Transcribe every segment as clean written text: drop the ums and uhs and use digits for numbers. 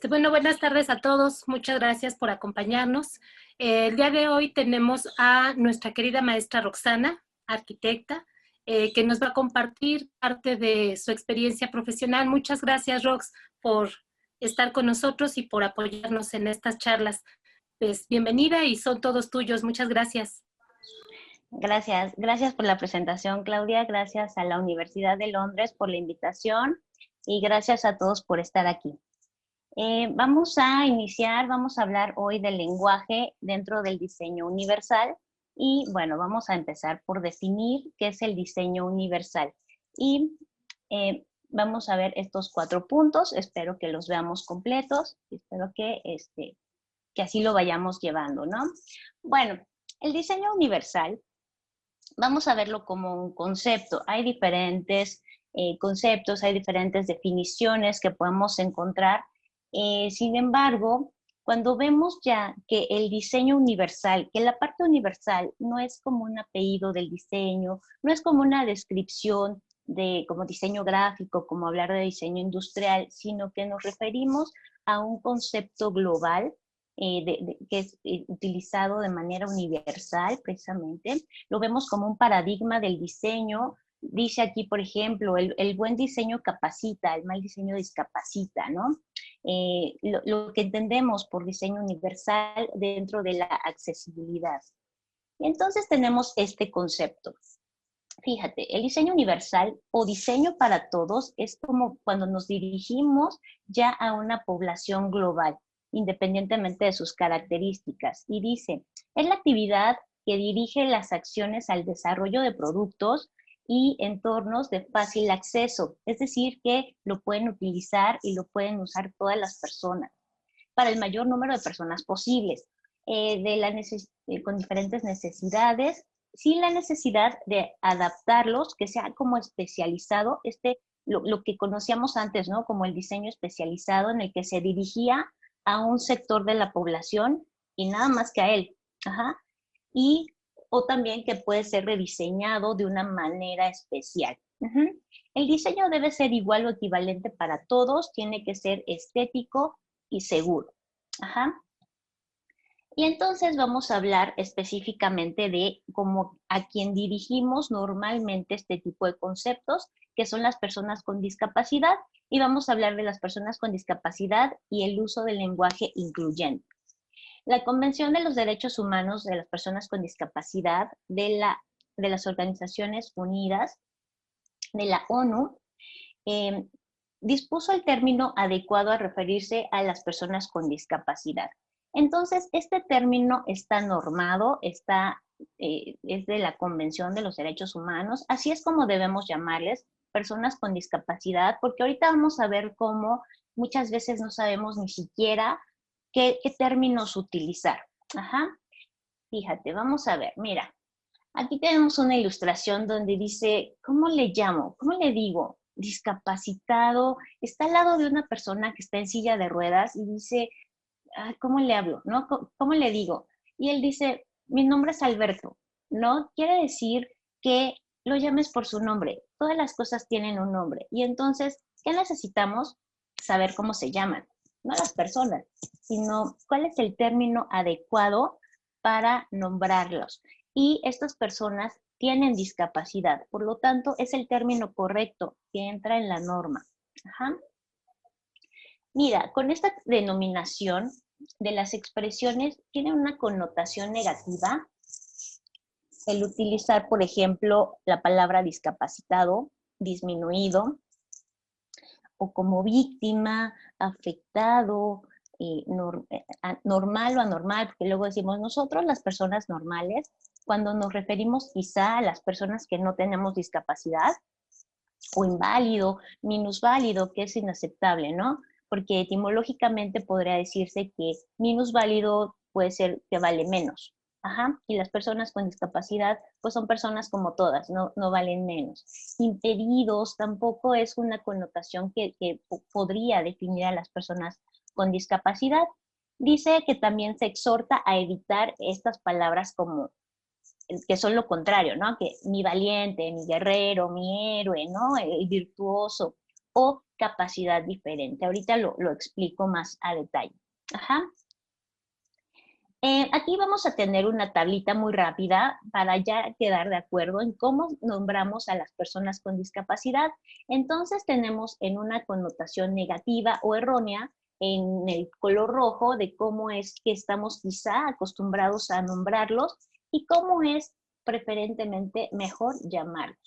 Bueno, buenas tardes a todos. Muchas gracias por acompañarnos. El día de hoy tenemos a nuestra querida maestra Roxana, arquitecta, que nos va a compartir parte de su experiencia profesional. Muchas gracias, Rox, por estar con nosotros y por apoyarnos en estas charlas. Pues bienvenida y son todos tuyos. Muchas gracias. Gracias por la presentación, Claudia. Gracias a la Universidad de Londres por la invitación y gracias a todos por estar aquí. Vamos a iniciar, vamos a hablar hoy del lenguaje dentro del diseño universal y bueno, vamos a empezar por definir qué es el diseño universal. Y vamos a ver estos 4 puntos, espero que los veamos completos, espero que así lo vayamos llevando, ¿no? Bueno, el diseño universal, vamos a verlo como un concepto. Hay diferentes conceptos, hay diferentes definiciones que podemos encontrar. Sin embargo, cuando vemos ya que el diseño universal, que la parte universal no es como un apellido del diseño, no es como una descripción de como diseño gráfico, como hablar de diseño industrial, sino que nos referimos a un concepto global que es utilizado de manera universal precisamente. Lo vemos como un paradigma del diseño. Dice aquí, por ejemplo, el buen diseño capacita, el mal diseño discapacita, ¿no? Lo que entendemos por diseño universal dentro de la accesibilidad. Y entonces tenemos este concepto. Fíjate, el diseño universal o diseño para todos es como cuando nos dirigimos ya a una población global, independientemente de sus características. Y dice, es la actividad que dirige las acciones al desarrollo de productos y entornos de fácil acceso, es decir, que lo pueden utilizar y lo pueden usar todas las personas, para el mayor número de personas posibles, con diferentes necesidades, sin la necesidad de adaptarlos, que sea como especializado, lo que conocíamos antes, ¿no? Como el diseño especializado en el que se dirigía a un sector de la población y nada más que a él. Ajá. O también que puede ser rediseñado de una manera especial. El diseño debe ser igual o equivalente para todos, tiene que ser estético y seguro. Ajá. Y entonces vamos a hablar específicamente de cómo a quien dirigimos normalmente este tipo de conceptos, que son las personas con discapacidad, y vamos a hablar de las personas con discapacidad y el uso del lenguaje incluyente. La Convención de los Derechos Humanos de las Personas con Discapacidad de las Organizaciones Unidas, de la ONU, dispuso el término adecuado a referirse a las personas con discapacidad. Entonces, este término está normado, es de la Convención de los Derechos Humanos, así es como debemos llamarles, personas con discapacidad, porque ahorita vamos a ver cómo muchas veces no sabemos ni siquiera qué términos utilizar. Ajá. Fíjate, vamos a ver, mira, aquí tenemos una ilustración donde dice, ¿cómo le llamo? ¿Cómo le digo? Discapacitado, está al lado de una persona que está en silla de ruedas y dice, ¿cómo le hablo? ¿No? ¿Cómo le digo? Y él dice, mi nombre es Alberto, ¿no? Quiere decir que lo llames por su nombre. Todas las cosas tienen un nombre. Y entonces, ¿qué necesitamos? Saber cómo se llaman. No las personas, sino cuál es el término adecuado para nombrarlos. Y estas personas tienen discapacidad, por lo tanto, es el término correcto que entra en la norma. Ajá. Mira, con esta denominación de las expresiones tiene una connotación negativa el utilizar, por ejemplo, la palabra discapacitado, disminuido, o como víctima, afectado, normal o anormal, porque luego decimos nosotros las personas normales, cuando nos referimos quizá a las personas que no tenemos discapacidad, o inválido, minusválido, que es inaceptable, ¿no? Porque etimológicamente podría decirse que minusválido puede ser que vale menos. Ajá. Y las personas con discapacidad, pues son personas como todas, no valen menos. Impedidos tampoco es una connotación que podría definir a las personas con discapacidad. Dice que también se exhorta a evitar estas palabras como que son lo contrario, ¿no? Que mi valiente, mi guerrero, mi héroe, ¿no? El virtuoso. O capacidad diferente. Ahorita lo explico más a detalle. Ajá. Aquí vamos a tener una tablita muy rápida para ya quedar de acuerdo en cómo nombramos a las personas con discapacidad. Entonces tenemos en una connotación negativa o errónea en el color rojo de cómo es que estamos quizá acostumbrados a nombrarlos y cómo es preferentemente mejor llamarlos.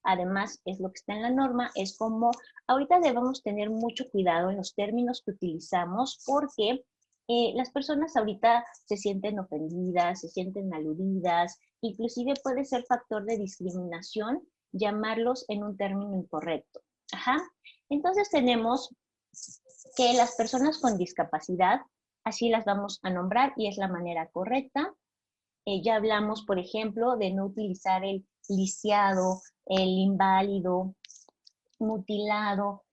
Además, es lo que está en la norma, es como ahorita debemos tener mucho cuidado en los términos que utilizamos porque las personas ahorita se sienten ofendidas, se sienten aludidas, inclusive puede ser factor de discriminación llamarlos en un término incorrecto. Ajá. Entonces tenemos que las personas con discapacidad, así las vamos a nombrar y es la manera correcta. Ya hablamos, por ejemplo, de no utilizar el lisiado, el inválido, mutilado,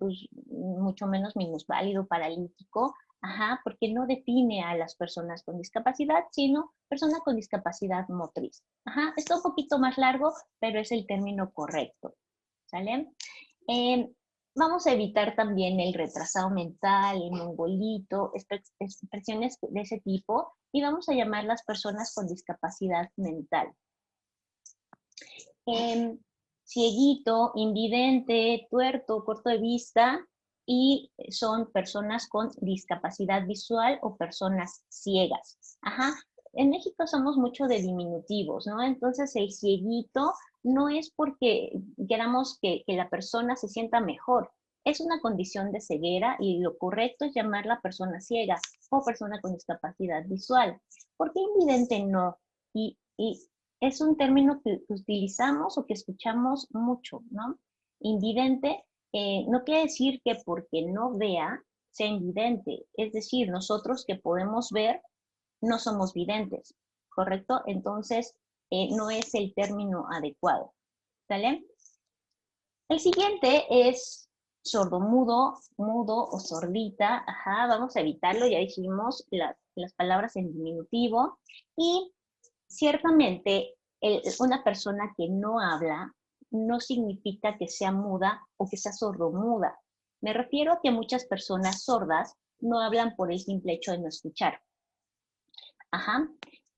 pues mucho menos minusválido, paralítico, ajá, porque no define a las personas con discapacidad, sino persona con discapacidad motriz. Ajá, está un poquito más largo, pero es el término correcto, ¿sale? Vamos a evitar también el retrasado mental, el mongolito, expresiones de ese tipo, y vamos a llamar las personas con discapacidad mental. Cieguito, invidente, tuerto, corto de vista, y son personas con discapacidad visual o personas ciegas. Ajá. En México somos mucho de diminutivos, ¿no? Entonces el cieguito no es porque queramos que la persona se sienta mejor, es una condición de ceguera y lo correcto es llamarla persona ciega o persona con discapacidad visual. ¿Por qué invidente no? Y es un término que utilizamos o que escuchamos mucho, ¿no? Invidente no quiere decir que porque no vea sea invidente, es decir, nosotros que podemos ver no somos videntes, ¿correcto? Entonces, no es el término adecuado, ¿sale? El siguiente es sordomudo, mudo o sordita, ajá, vamos a evitarlo, ya dijimos las palabras en diminutivo, y ciertamente una persona que no habla no significa que sea muda o que sea sordomuda. Me refiero a que muchas personas sordas no hablan por el simple hecho de no escuchar. Ajá.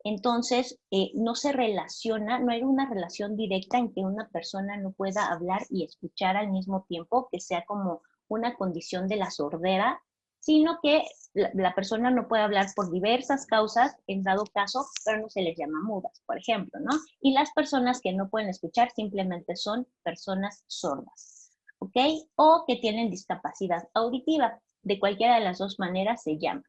Entonces, no se relaciona, no hay una relación directa en que una persona no pueda hablar y escuchar al mismo tiempo, que sea como una condición de la sordera, sino que la persona no puede hablar por diversas causas, en dado caso, pero no se les llama mudas, por ejemplo, ¿no? Y las personas que no pueden escuchar simplemente son personas sordas, ¿ok? O que tienen discapacidad auditiva. De cualquiera de las dos maneras se llama.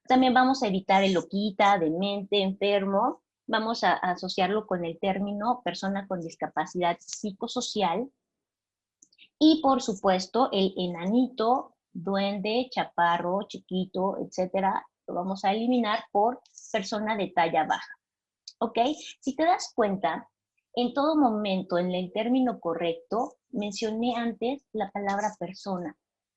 También vamos a evitar el loquita, demente, enfermo. Vamos a asociarlo con el término persona con discapacidad psicosocial. Y por supuesto, el enanito, duende, chaparro, chiquito, etcétera, lo vamos a eliminar por persona de talla baja. ¿Ok? Si te das cuenta, en todo momento, en el término correcto, mencioné antes la palabra persona.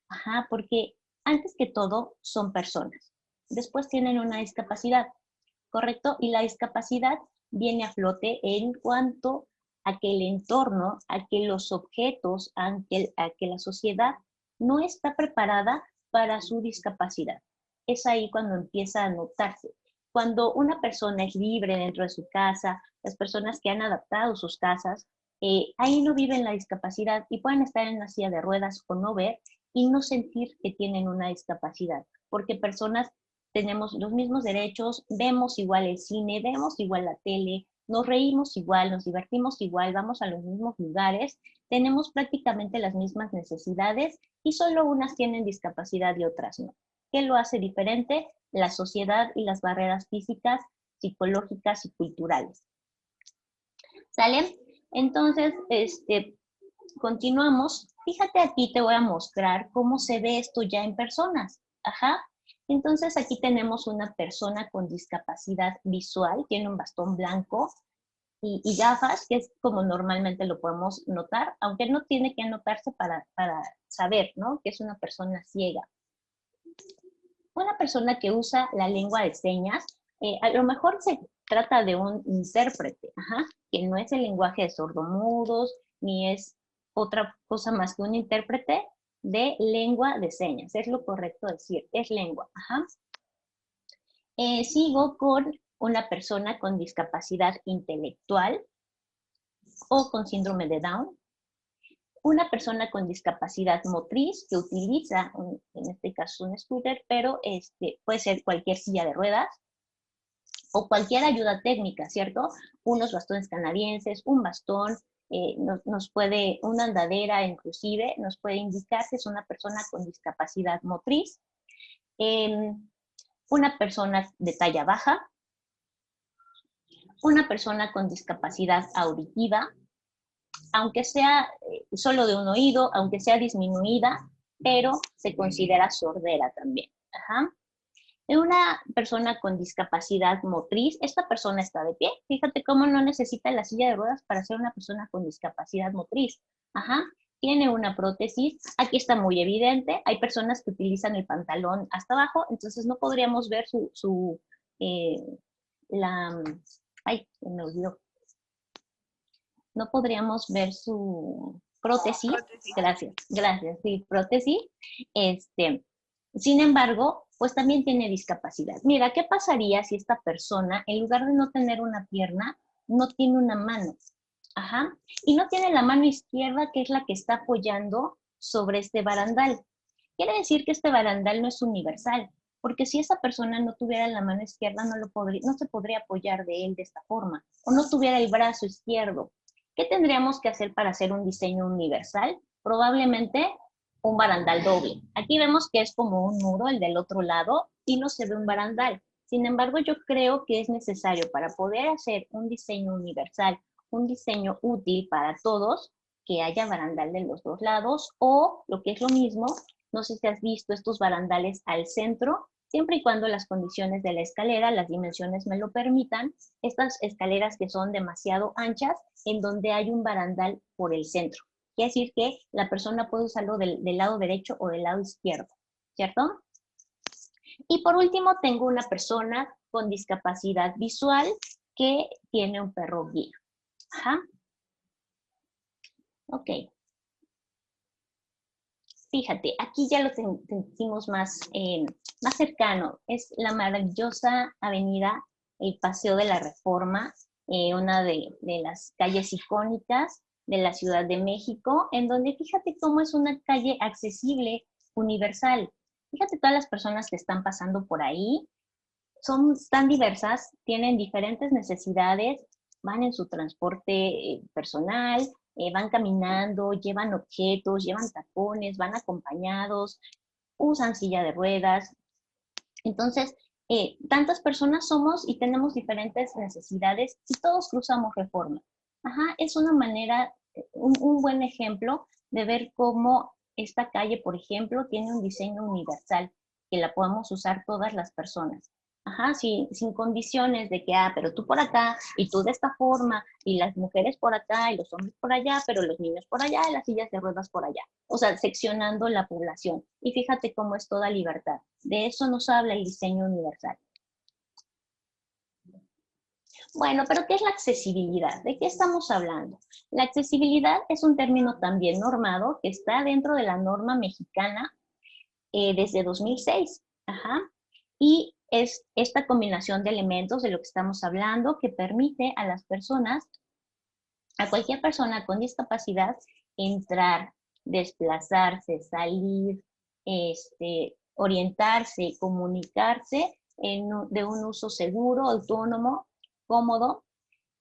Ajá, porque antes que todo son personas. Después tienen una discapacidad, ¿correcto? Y la discapacidad viene a flote en cuanto a que el entorno, a que los objetos, a que la sociedad no está preparada para su discapacidad. Es ahí cuando empieza a notarse. Cuando una persona es libre dentro de su casa, las personas que han adaptado sus casas, ahí no viven la discapacidad y pueden estar en una silla de ruedas o no ver y no sentir que tienen una discapacidad, porque personas tenemos los mismos derechos, vemos igual el cine, vemos igual la tele, nos reímos igual, nos divertimos igual, vamos a los mismos lugares, tenemos prácticamente las mismas necesidades y solo unas tienen discapacidad y otras no. ¿Qué lo hace diferente? La sociedad y las barreras físicas, psicológicas y culturales. ¿Sale? Entonces, continuamos. Fíjate, aquí te voy a mostrar cómo se ve esto ya en personas. Ajá. Entonces, aquí tenemos una persona con discapacidad visual, tiene un bastón blanco y gafas, que es como normalmente lo podemos notar, aunque no tiene que anotarse para saber, ¿no?, que es una persona ciega. Una persona que usa la lengua de señas, a lo mejor se trata de un intérprete, ajá, que no es el lenguaje de sordomudos, ni es otra cosa más que un intérprete de lengua de señas. Es lo correcto decir, es lengua. Ajá. Sigo con una persona con discapacidad intelectual o con síndrome de Down. Una persona con discapacidad motriz que utiliza, en este caso un scooter, pero puede ser cualquier silla de ruedas o cualquier ayuda técnica, ¿cierto? Unos bastones canadienses, un bastón, una andadera inclusive, nos puede indicar que es una persona con discapacidad motriz. Una persona de talla baja, una persona con discapacidad auditiva, aunque sea solo de un oído, aunque sea disminuida, pero se considera sordera también. Ajá. Una persona con discapacidad motriz, esta persona está de pie. Fíjate cómo no necesita la silla de ruedas para ser una persona con discapacidad motriz. Ajá. Tiene una prótesis, aquí está muy evidente. Hay personas que utilizan el pantalón hasta abajo, entonces no podríamos ver ay, me olvidó. No podríamos ver su prótesis. Gracias, sí, prótesis. Sin embargo, pues también tiene discapacidad. Mira, ¿qué pasaría si esta persona, en lugar de no tener una pierna, no tiene una mano? Ajá. Y no tiene la mano izquierda, que es la que está apoyando sobre este barandal. Quiere decir que este barandal no es universal, porque si esa persona no tuviera la mano izquierda, no se podría apoyar de él de esta forma, o no tuviera el brazo izquierdo. ¿Qué tendríamos que hacer para hacer un diseño universal? Probablemente un barandal doble. Aquí vemos que es como un muro, el del otro lado, y no se ve un barandal. Sin embargo, yo creo que es necesario para poder hacer un diseño universal, un diseño útil para todos, que haya barandal de los dos lados, o lo que es lo mismo, no sé si has visto estos barandales al centro, siempre y cuando las condiciones de la escalera, las dimensiones me lo permitan, estas escaleras que son demasiado anchas, en donde hay un barandal por el centro. Quiere decir que la persona puede usarlo del lado derecho o del lado izquierdo, ¿cierto? Y por último, tengo una persona con discapacidad visual que tiene un perro guía. Ajá. Ok. Fíjate, aquí ya lo sentimos más cercano. Es la maravillosa avenida El Paseo de la Reforma, una de las calles icónicas de la Ciudad de México, en donde fíjate cómo es una calle accesible, universal. Fíjate todas las personas que están pasando por ahí, son tan diversas, tienen diferentes necesidades, van en su transporte personal, van caminando, llevan objetos, llevan tacones, van acompañados, usan silla de ruedas. Entonces, tantas personas somos y tenemos diferentes necesidades y todos cruzamos Reforma. Ajá, es una manera, un buen ejemplo de ver cómo esta calle, por ejemplo, tiene un diseño universal que la podemos usar todas las personas. Ajá, sin condiciones de que, pero tú por acá, y tú de esta forma, y las mujeres por acá, y los hombres por allá, pero los niños por allá, y las sillas de ruedas por allá. O sea, seccionando la población. Y fíjate cómo es toda libertad. De eso nos habla el diseño universal. Bueno, pero ¿qué es la accesibilidad? ¿De qué estamos hablando? La accesibilidad es un término también normado que está dentro de la norma mexicana desde 2006. Ajá. Y es esta combinación de elementos de lo que estamos hablando que permite a las personas, a cualquier persona con discapacidad, entrar, desplazarse, salir, orientarse, comunicarse de un uso seguro, autónomo, cómodo,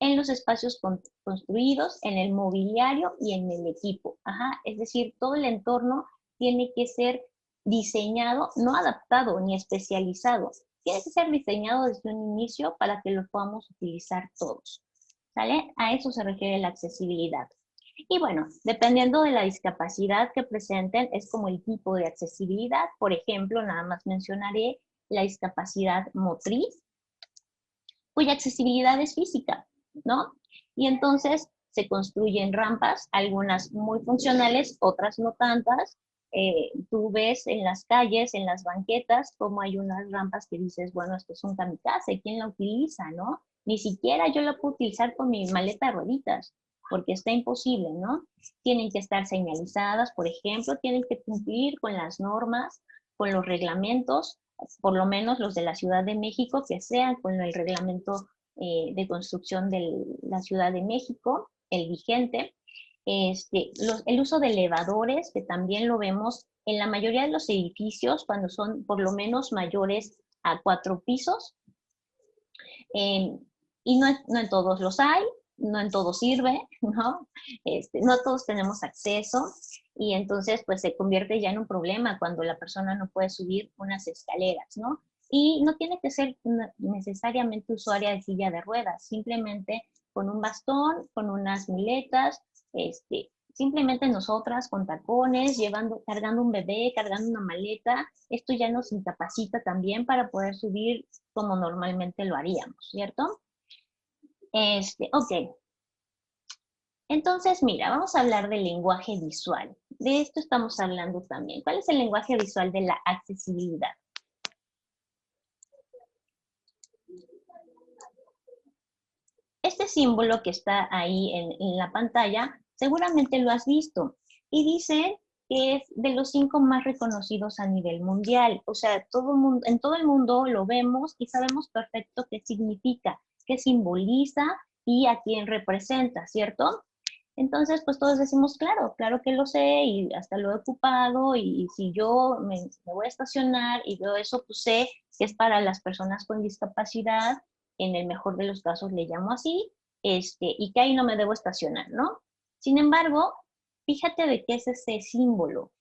en los espacios construidos, en el mobiliario y en el equipo. Ajá. Es decir, todo el entorno tiene que ser diseñado, no adaptado ni especializado. Tiene que ser diseñado desde un inicio para que lo podamos utilizar todos. ¿Sale? A eso se refiere la accesibilidad. Y bueno, dependiendo de la discapacidad que presenten, es como el tipo de accesibilidad. Por ejemplo, nada más mencionaré la discapacidad motriz, cuya accesibilidad es física, ¿no? Y entonces se construyen rampas, algunas muy funcionales, otras no tantas. Tú ves en las calles, en las banquetas, como hay unas rampas que dices, bueno, esto es un kamikaze, ¿quién la utiliza, no? Ni siquiera yo la puedo utilizar con mi maleta de rueditas. porque está imposible, ¿no? Tienen que estar señalizadas, por ejemplo, tienen que cumplir con las normas, con los reglamentos, por lo menos los de la Ciudad de México, que sean con el reglamento de construcción de la Ciudad de México, el vigente. El uso de elevadores, que también lo vemos en la mayoría de los edificios, cuando son por lo menos mayores a 4 pisos, y no en todos los hay, no en todos sirve, ¿no? No todos tenemos acceso, y entonces pues se convierte ya en un problema cuando la persona no puede subir unas escaleras, ¿no? Y no tiene que ser necesariamente usuaria de silla de ruedas, simplemente con un bastón, con unas muletas, simplemente nosotras con tacones, cargando un bebé, cargando una maleta, esto ya nos incapacita también para poder subir como normalmente lo haríamos, ¿cierto? Ok. Entonces, mira, vamos a hablar del lenguaje visual. De esto estamos hablando también. ¿Cuál es el lenguaje visual de la accesibilidad? Este símbolo que está ahí en la pantalla, seguramente lo has visto. Y dice que es de los 5 más reconocidos a nivel mundial. O sea, en todo el mundo lo vemos y sabemos perfecto qué significa, qué simboliza y a quién representa, ¿cierto? Entonces, pues todos decimos, claro, claro que lo sé y hasta lo he ocupado, y si yo me voy a estacionar y veo eso, pues sé que es para las personas con discapacidad, en el mejor de los casos le llamo así, y que ahí no me debo estacionar, ¿no? Sin embargo, fíjate de qué es ese símbolo.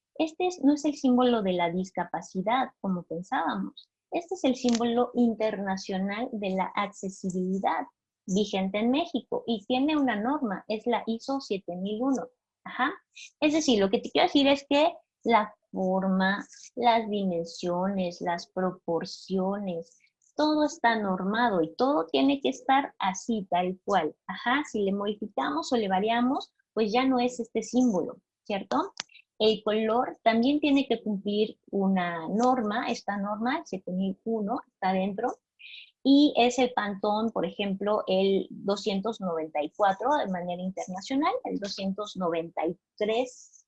No es el símbolo de la discapacidad, como pensábamos. Este es el símbolo internacional de la accesibilidad, vigente en México, y tiene una norma, es la ISO 7001. Ajá. Es decir, lo que te quiero decir es que la forma, las dimensiones, las proporciones, todo está normado y todo tiene que estar así, tal cual. Ajá. Si le modificamos o le variamos, pues ya no es este símbolo, ¿cierto? El color también tiene que cumplir una norma, esta norma, el 7001, está dentro, y es el Pantón, por ejemplo, el 294 de manera internacional, el 293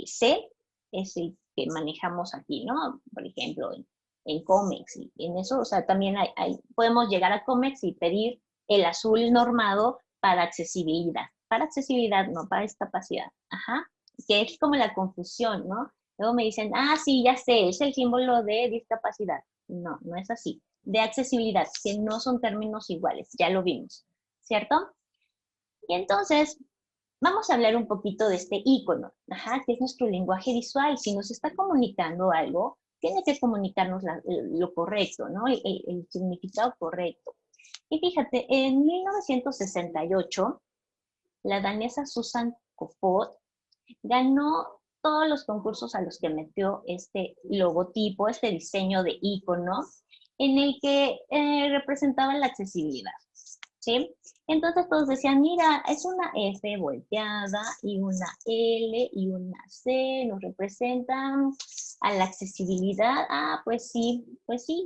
C es el que manejamos aquí, ¿no? Por ejemplo, en Comex, y en eso, o sea, también podemos llegar a Comex y pedir el azul normado para accesibilidad, no para discapacidad, ajá, que es como la confusión, ¿no? Luego me dicen, ah, sí, ya sé, es el símbolo de discapacidad. No, no es así. De accesibilidad, que no son términos iguales, ya lo vimos, ¿cierto? Y entonces, vamos a hablar un poquito de este icono, ajá, que es nuestro lenguaje visual. Si nos está comunicando algo, tiene que comunicarnos lo correcto, ¿no? El significado correcto. Y fíjate, en 1968, la danesa Susan Kofod ganó todos los concursos a los que metió este logotipo, este diseño de icono, en el que representaba la accesibilidad, ¿sí? Entonces todos decían, mira, es una F volteada y una L y una C, nos representan a la accesibilidad. Ah, pues sí,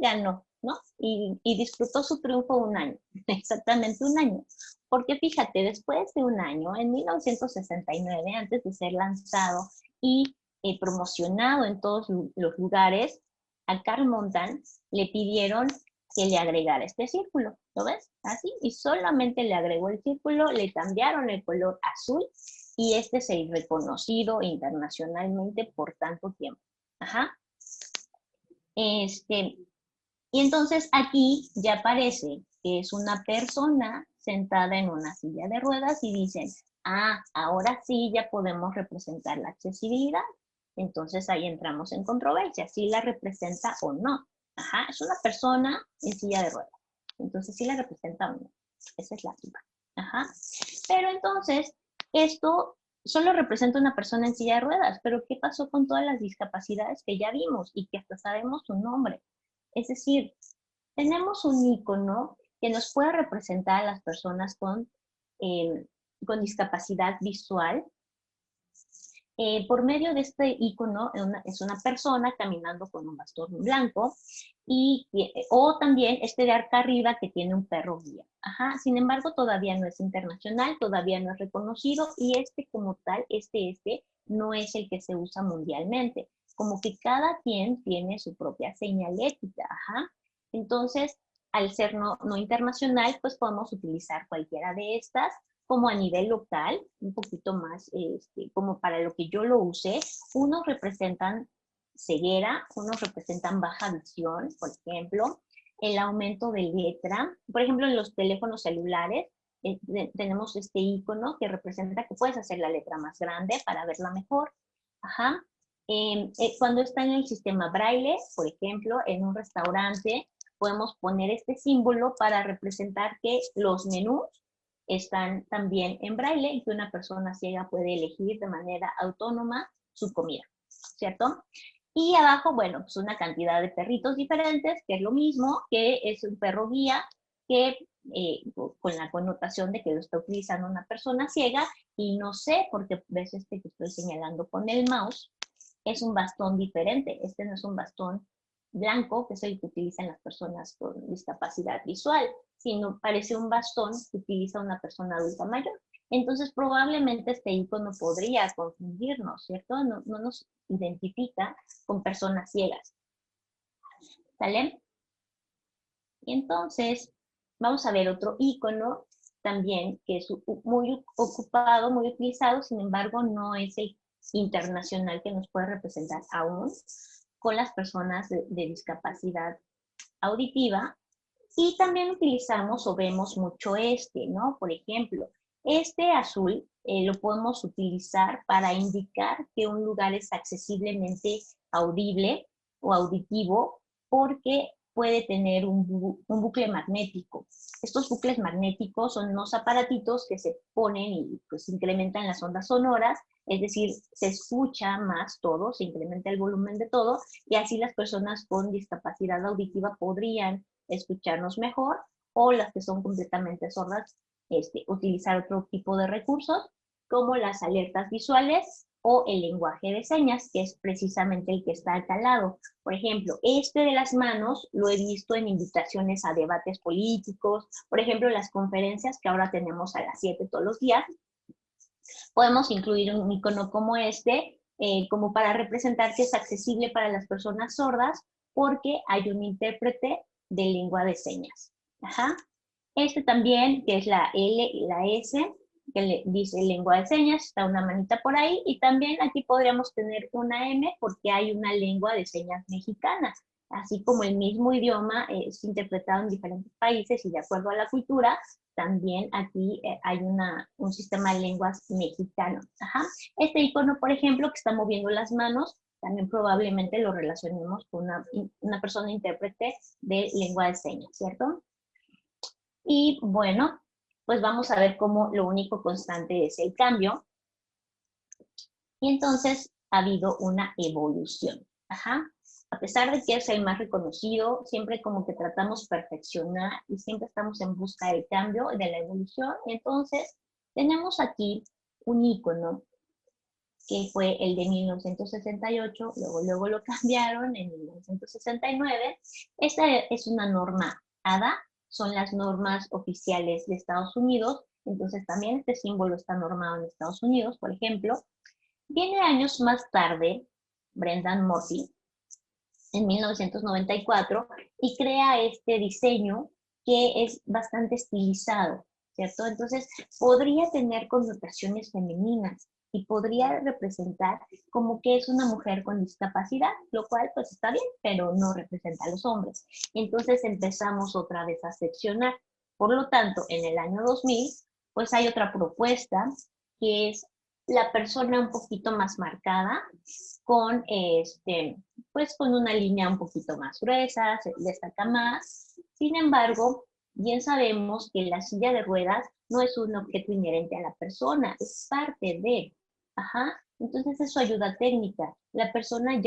ganó, ¿no? Y disfrutó su triunfo un año, exactamente un año. Porque fíjate, después de un año, en 1969, antes de ser lanzado y promocionado en todos los lugares, a Carl Montan le pidieron que le agregara este círculo, ¿lo ves? Así, y solamente le agregó el círculo, le cambiaron el color azul, y este es el reconocido internacionalmente por tanto tiempo. Ajá. Y entonces aquí ya aparece que es una persona sentada en una silla de ruedas y dicen, ah, ahora sí ya podemos representar la accesibilidad. Entonces ahí entramos en controversia, si la representa o no. Ajá, es una persona en silla de ruedas. Entonces sí la representa o no. Esa es la duda. Ajá. Pero entonces, esto solo representa una persona en silla de ruedas, pero ¿qué pasó con todas las discapacidades que ya vimos y que hasta sabemos su nombre? Es decir, tenemos un icono que nos puede representar a las personas con discapacidad visual, Por medio de este icono es una persona caminando con un bastón blanco o también este de acá arriba que tiene un perro guía. Ajá. Sin embargo, todavía no es internacional, todavía no es reconocido y este como tal, no es el que se usa mundialmente. Como que cada quien tiene su propia señalética. Ajá. Entonces, al ser no internacional, pues podemos utilizar cualquiera de estas como a nivel local, un poquito más como para lo que yo lo usé. Unos representan ceguera, unos representan baja visión, por ejemplo, el aumento de letra. Por ejemplo, en los teléfonos celulares tenemos este icono que representa que puedes hacer la letra más grande para verla mejor. Ajá. Cuando está en el sistema braille, por ejemplo, en un restaurante, podemos poner este símbolo para representar que los menús están también en braille y que una persona ciega puede elegir de manera autónoma su comida, ¿cierto? Y abajo, bueno, pues una cantidad de perritos diferentes, que es lo mismo, que es un perro guía, que con la connotación de que lo está utilizando una persona ciega, y no sé, porque ves que estoy señalando con el mouse, es un bastón diferente. Este no es un bastón blanco, que es el que utilizan las personas con discapacidad visual, sino parece un bastón que utiliza una persona adulta mayor. Entonces, probablemente este icono podría confundirnos, ¿cierto? No nos identifica con personas ciegas. ¿Sale? Y entonces, vamos a ver otro icono también que es muy ocupado, muy utilizado, sin embargo, no es el internacional que nos puede representar aún con las personas de discapacidad auditiva. Y también utilizamos o vemos mucho ¿no? Por ejemplo, este azul lo podemos utilizar para indicar que un lugar es accesiblemente audible o auditivo porque puede tener un bucle magnético. Estos bucles magnéticos son unos aparatitos que se ponen y pues incrementan las ondas sonoras, es decir, se escucha más todo, se incrementa el volumen de todo y así las personas con discapacidad auditiva podrían escucharnos mejor, o las que son completamente sordas, utilizar otro tipo de recursos como las alertas visuales o el lenguaje de señas, que es precisamente el que está acá al lado. Por ejemplo, este de las manos lo he visto en invitaciones a debates políticos, por ejemplo, las conferencias que ahora tenemos a las 7 todos los días. Podemos incluir un icono como como para representar que es accesible para las personas sordas porque hay un intérprete de lengua de señas. Ajá. Este también, que es la L y la S, que le dice lengua de señas, está una manita por ahí, y también aquí podríamos tener una M porque hay una lengua de señas mexicana. Así como el mismo idioma es interpretado en diferentes países y de acuerdo a la cultura, también aquí hay un sistema de lenguas mexicano. Ajá. Este icono, por ejemplo, que está moviendo las manos, también probablemente lo relacionemos con una persona intérprete de lengua de señas, ¿cierto? Y bueno, pues vamos a ver cómo lo único constante es el cambio. Y entonces ha habido una evolución. Ajá. A pesar de que es el más reconocido, siempre como que tratamos perfeccionar y siempre estamos en busca del cambio, de la evolución. Entonces, tenemos aquí un icono que fue el de 1968, luego lo cambiaron en 1969. Esta es una norma ADA, son las normas oficiales de Estados Unidos, entonces también este símbolo está normado en Estados Unidos, por ejemplo. Viene años más tarde, Brendan Murphy, en 1994, y crea este diseño que es bastante estilizado, ¿cierto? Entonces, podría tener connotaciones femeninas y podría representar como que es una mujer con discapacidad, lo cual pues está bien, pero no representa a los hombres. Entonces empezamos otra vez a seccionar. Por lo tanto, en el año 2000, pues hay otra propuesta que es la persona un poquito más marcada, con pues con una línea un poquito más gruesa, se destaca más. Sin embargo, bien sabemos que la silla de ruedas no es un objeto inherente a la persona, es parte de. Ajá. Entonces es su ayuda técnica. La persona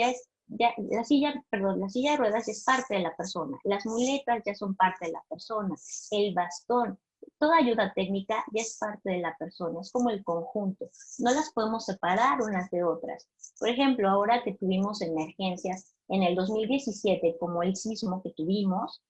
la silla de ruedas es parte de la persona. Las muletas ya son parte de la persona. El bastón, Toda ayuda técnica ya es parte de la persona, es como el conjunto. No las podemos separar unas de otras. Por ejemplo, ahora que tuvimos emergencias en el 2017, como el sismo que tuvimos,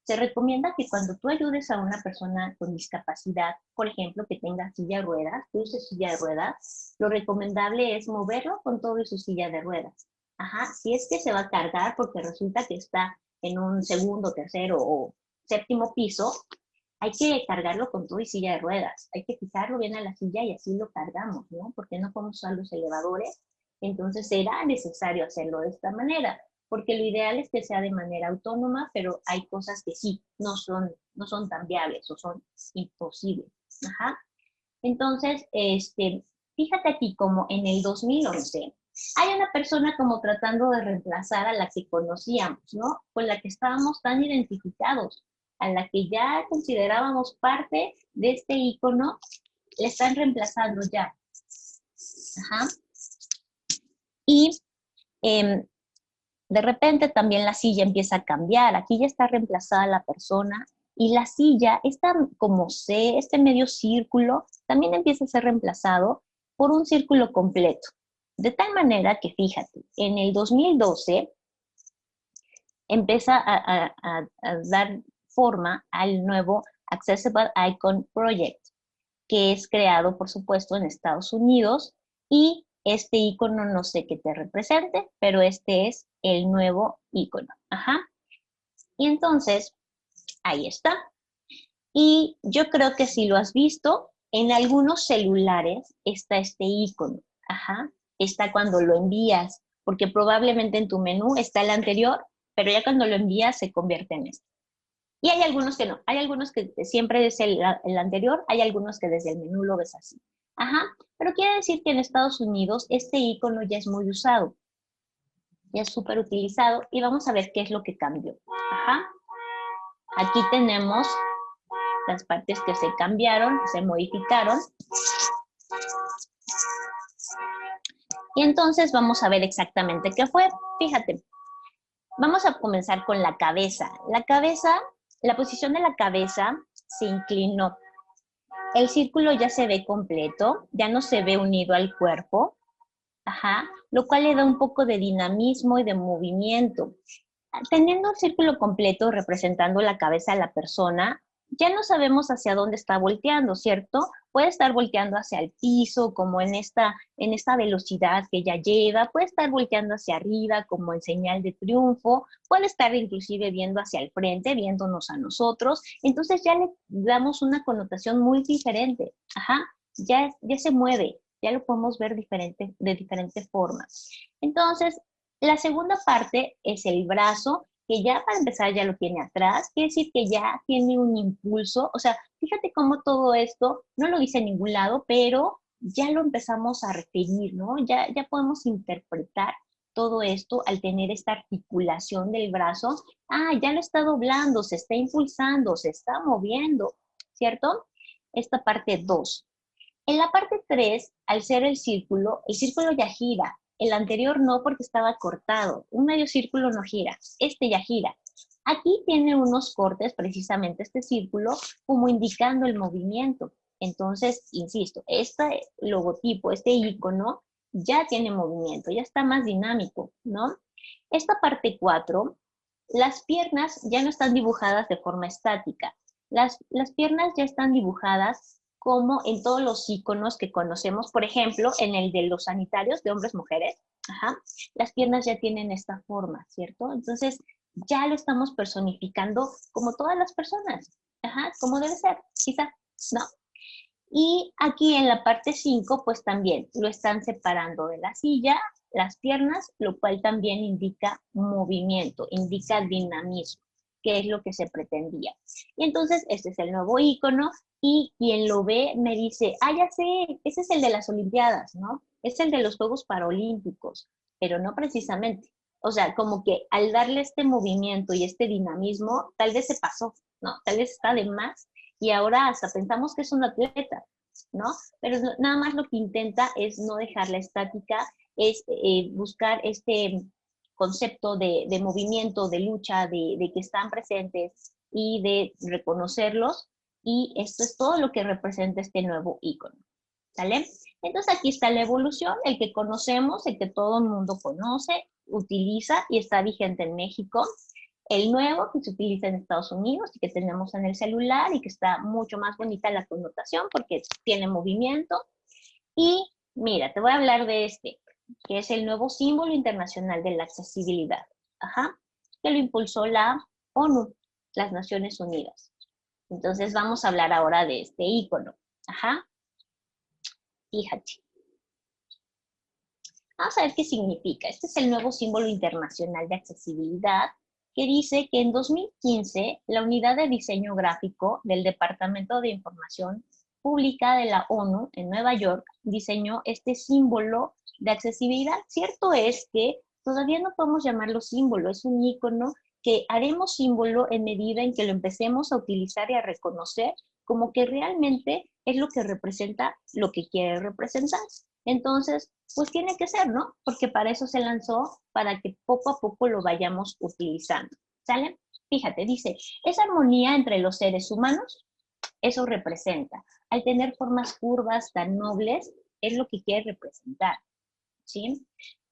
se recomienda que cuando tú ayudes a una persona con discapacidad, por ejemplo, que tenga silla de ruedas, que use silla de ruedas, lo recomendable es moverlo con todo y su silla de ruedas. Ajá, si es que se va a cargar porque resulta que está en un segundo, tercero o séptimo piso, hay que cargarlo con todo y silla de ruedas. Hay que fijarlo bien a la silla y así lo cargamos, ¿no? Porque no podemos usar los elevadores. Entonces será necesario hacerlo de esta manera, porque lo ideal es que sea de manera autónoma, pero hay cosas que sí, no son tan viables o son imposibles. Ajá. Entonces, fíjate aquí como en el 2011 hay una persona como tratando de reemplazar a la que conocíamos, ¿no? Con la que estábamos tan identificados, a la que ya considerábamos parte de este icono, le están reemplazando ya. Ajá. Y de repente también la silla empieza a cambiar. Aquí ya está reemplazada la persona y la silla, esta como C, este medio círculo, también empieza a ser reemplazado por un círculo completo. De tal manera que, fíjate, en el 2012 empieza a dar forma al nuevo Accessible Icon Project, que es creado, por supuesto, en Estados Unidos, y este icono no sé qué te represente, pero este es el nuevo icono. Ajá. Y entonces, ahí está. Y yo creo que si lo has visto, en algunos celulares está este icono. Ajá. Está cuando lo envías, porque probablemente en tu menú está el anterior, pero ya cuando lo envías se convierte en este. Y hay algunos que no, hay algunos que siempre es el anterior, hay algunos que desde el menú lo ves así. Ajá, pero quiere decir que en Estados Unidos este icono ya es muy usado, ya es súper utilizado y vamos a ver qué es lo que cambió. Ajá, aquí tenemos las partes que se cambiaron, se modificaron. Y entonces vamos a ver exactamente qué fue. Fíjate, vamos a comenzar con la cabeza. La posición de la cabeza se inclinó. El círculo ya se ve completo, ya no se ve unido al cuerpo, ajá, lo cual le da un poco de dinamismo y de movimiento. Teniendo el círculo completo representando la cabeza de la persona, ya no sabemos hacia dónde está volteando, ¿cierto? Puede estar volteando hacia el piso, como en esta velocidad que ya lleva, puede estar volteando hacia arriba, como en señal de triunfo, puede estar inclusive viendo hacia el frente, viéndonos a nosotros, entonces ya le damos una connotación muy diferente, ajá, ya se mueve, ya lo podemos ver de diferentes formas. Entonces, la segunda parte es el brazo, que ya para empezar ya lo tiene atrás, quiere decir que ya tiene un impulso, o sea, fíjate cómo todo esto, no lo dice en ningún lado, pero ya lo empezamos a referir, ¿no? Ya podemos interpretar todo esto al tener esta articulación del brazo. Ah, ya lo está doblando, se está impulsando, se está moviendo, ¿cierto? Esta parte 2. En la parte 3, al ser el círculo ya gira. El anterior no porque estaba cortado. Un medio círculo no gira. Este ya gira. Aquí tiene unos cortes, precisamente este círculo, como indicando el movimiento. Entonces, insisto, este logotipo, este icono, ya tiene movimiento, ya está más dinámico, ¿no? Esta parte 4, las piernas ya no están dibujadas de forma estática. Las piernas ya están dibujadas como en todos los iconos que conocemos, por ejemplo, en el de los sanitarios de hombres, mujeres, ajá, las piernas ya tienen esta forma, ¿cierto? Entonces, ya lo estamos personificando como todas las personas, ajá, como debe ser, quizá, ¿no? Y aquí en la parte 5, pues también lo están separando de la silla, las piernas, lo cual también indica movimiento, indica dinamismo, que es lo que se pretendía. Y entonces este es el nuevo icono y quien lo ve me dice, ah, ya sé, ese es el de las Olimpiadas, ¿no? Es el de los Juegos Paralímpicos, pero no precisamente. O sea, como que al darle este movimiento y este dinamismo, tal vez se pasó, ¿no? Tal vez está de más y ahora hasta pensamos que es un atleta, ¿no? Pero nada más lo que intenta es no dejarla estática, es buscar este concepto de movimiento, de lucha, de que están presentes y de reconocerlos y esto es todo lo que representa este nuevo icono, ¿sale? Entonces aquí está la evolución, el que conocemos, el que todo el mundo conoce, utiliza y está vigente en México. El nuevo que se utiliza en Estados Unidos y que tenemos en el celular y que está mucho más bonita la connotación porque tiene movimiento. Y mira, te voy a hablar de este, que es el nuevo símbolo internacional de la accesibilidad, que lo impulsó la ONU, las Naciones Unidas. Entonces vamos a hablar ahora de este icono. Fíjate. Vamos a ver qué significa. Este es el nuevo símbolo internacional de accesibilidad que dice que en 2015 la unidad de diseño gráfico del Departamento de Información Pública de la ONU en Nueva York diseñó este símbolo de accesibilidad. Cierto es que todavía no podemos llamarlo símbolo, es un icono que haremos símbolo en medida en que lo empecemos a utilizar y a reconocer como que realmente es lo que representa lo que quiere representar. Entonces, pues tiene que ser, ¿no? Porque para eso se lanzó, para que poco a poco lo vayamos utilizando, ¿sale? Fíjate, dice, esa armonía entre los seres humanos, eso representa. Al tener formas curvas tan nobles, es lo que quiere representar, ¿sí?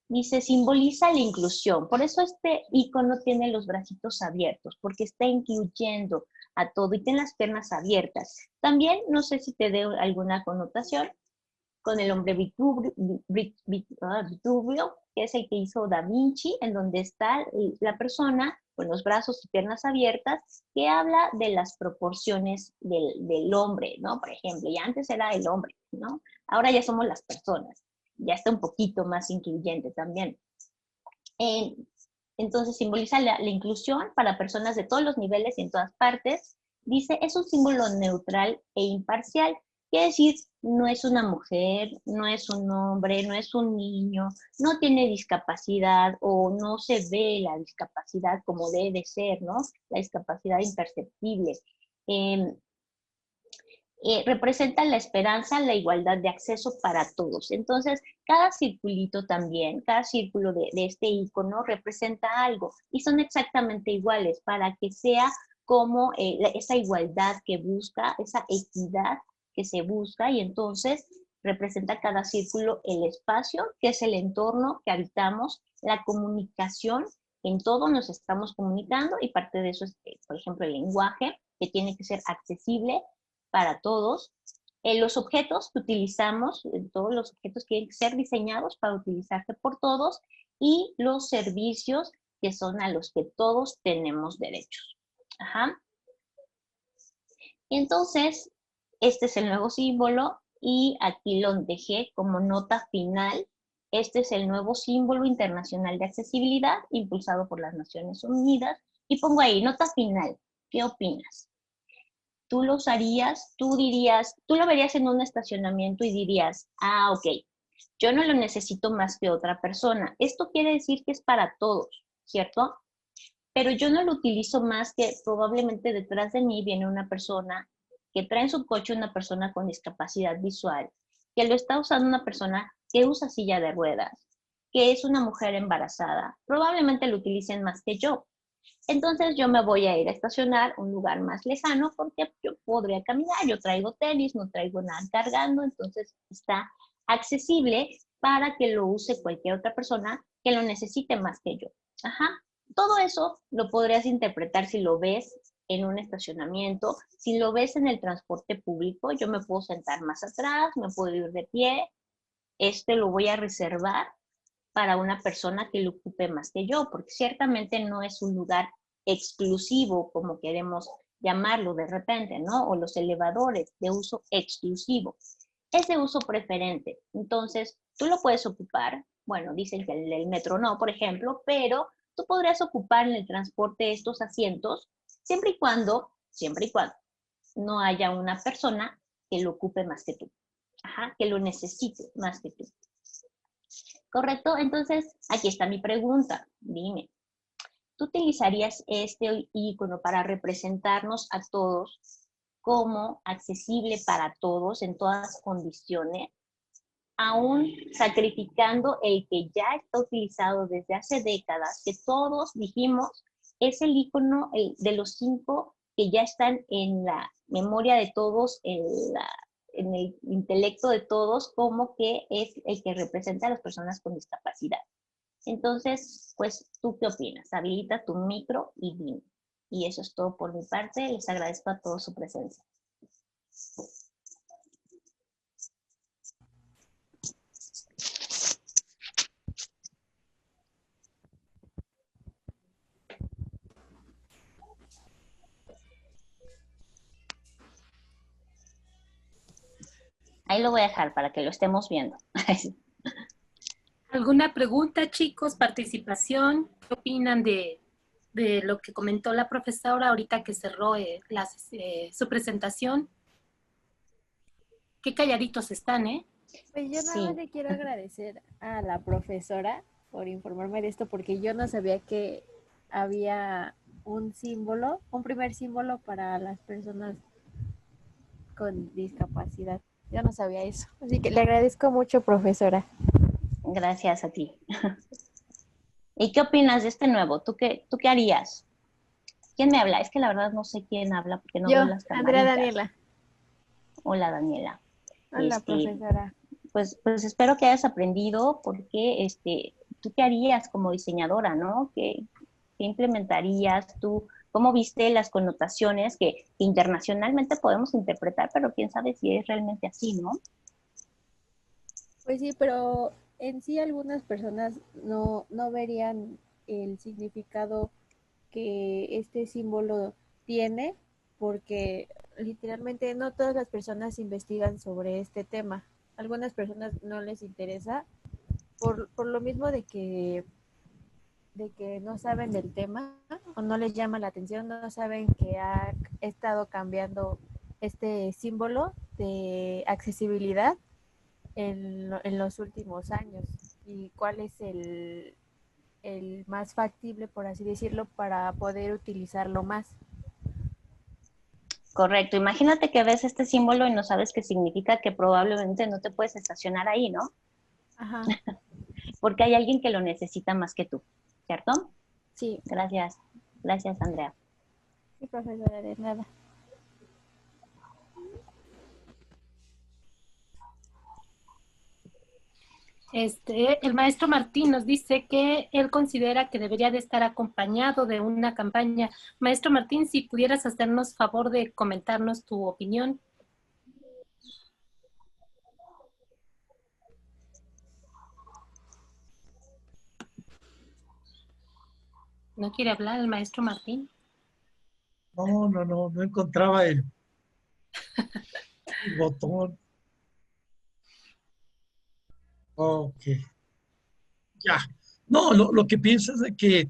Dice, simboliza la inclusión. Por eso este icono tiene los bracitos abiertos, porque está incluyendo a todo y tiene las piernas abiertas. También, no sé si te dé alguna connotación, con el hombre Vitruvio, que es el que hizo Da Vinci, en donde está la persona con los brazos y piernas abiertas, que habla de las proporciones del hombre, ¿no? Por ejemplo, y antes era el hombre, ¿no? Ahora ya somos las personas, ya está un poquito más incluyente también. Entonces simboliza la inclusión para personas de todos los niveles y en todas partes. Dice, es un símbolo neutral e imparcial. Quiere decir, no es una mujer, no es un hombre, no es un niño, no tiene discapacidad o no se ve la discapacidad como debe ser, ¿no? La discapacidad imperceptible. Representa la esperanza, la igualdad de acceso para todos. Entonces, cada circulito también, cada círculo de este icono representa algo y son exactamente iguales para que sea como esa igualdad que busca, esa equidad que se busca y entonces representa cada círculo el espacio, que es el entorno que habitamos, la comunicación, en todo nos estamos comunicando y parte de eso es, por ejemplo, el lenguaje, que tiene que ser accesible para todos. Los objetos que utilizamos, todos los objetos tienen que ser diseñados para utilizarse por todos y los servicios que son a los que todos tenemos derechos. Entonces, este es el nuevo símbolo y aquí lo dejé como nota final. Este es el nuevo símbolo internacional de accesibilidad impulsado por las Naciones Unidas y pongo ahí, nota final. ¿Qué opinas? ¿Tú lo usarías? Tú dirías, tú lo verías en un estacionamiento y dirías, ok, yo no lo necesito más que otra persona. Esto quiere decir que es para todos, ¿cierto? Pero yo no lo utilizo más que probablemente detrás de mí viene una persona que trae en su coche una persona con discapacidad visual, que lo está usando una persona que usa silla de ruedas, que es una mujer embarazada. Probablemente lo utilicen más que yo. Entonces yo me voy a ir a estacionar a un lugar más lejano porque yo podría caminar, yo traigo tenis, no traigo nada cargando, entonces está accesible para que lo use cualquier otra persona que lo necesite más que yo. Todo eso lo podrías interpretar si lo ves en un estacionamiento, si lo ves en el transporte público, yo me puedo sentar más atrás, me puedo ir de pie, lo voy a reservar para una persona que lo ocupe más que yo, porque ciertamente no es un lugar exclusivo, como queremos llamarlo de repente, ¿no? O los elevadores de uso exclusivo. Es de uso preferente. Entonces, tú lo puedes ocupar, bueno, dicen que el metro no, por ejemplo, pero tú podrías ocupar en el transporte estos asientos siempre y cuando no haya una persona que lo ocupe más que tú, que lo necesite más que tú. ¿Correcto? Entonces, aquí está mi pregunta. Dime, ¿tú utilizarías este icono para representarnos a todos como accesible para todos en todas condiciones, aún sacrificando el que ya está utilizado desde hace décadas, que todos dijimos es el icono de los 5 que ya están en la memoria de todos, en el intelecto de todos, como que es el que representa a las personas con discapacidad. Entonces, pues, ¿tú qué opinas? Habilita tu micro y dime. Y eso es todo por mi parte. Les agradezco a todos su presencia. Ahí lo voy a dejar para que lo estemos viendo. ¿Alguna pregunta, chicos? ¿Participación? ¿Qué opinan de lo que comentó la profesora ahorita que cerró su presentación? Qué calladitos están, ¿eh? Pues yo nada más Sí. le quiero agradecer a la profesora por informarme de esto, porque yo no sabía que había un símbolo, un primer símbolo para las personas con discapacidad. Yo no sabía eso. Así que le agradezco mucho, profesora. Gracias a ti. ¿Y qué opinas de este nuevo? ¿Tú qué harías? ¿Quién me habla? Es que la verdad no sé quién habla porque no Yo, veo las Andrea camaritas. Daniela. Hola, Daniela. Hola, profesora. Pues espero que hayas aprendido porque tú qué harías como diseñadora, ¿no? ¿Qué implementarías tú? ¿Cómo viste las connotaciones que internacionalmente podemos interpretar, pero quién sabe si es realmente así, ¿no? Pues sí, pero en sí algunas personas no verían el significado que este símbolo tiene, porque literalmente no todas las personas investigan sobre este tema. Algunas personas no les interesa por lo mismo de que no saben del tema o no les llama la atención, no saben que ha estado cambiando este símbolo de accesibilidad en los últimos años y cuál es el más factible, por así decirlo, para poder utilizarlo más. Correcto. Imagínate que ves este símbolo y no sabes qué significa, que probablemente no te puedes estacionar ahí, ¿no? Ajá. Porque hay alguien que lo necesita más que tú, ¿cierto? Sí. Gracias. Gracias, Andrea. Sí, profesora, de nada. El maestro Martín nos dice que él considera que debería de estar acompañado de una campaña. Maestro Martín, si pudieras hacernos favor de comentarnos tu opinión. ¿No quiere hablar el maestro Martín? No encontraba el botón. Ok, ya. No, lo que pienso es de que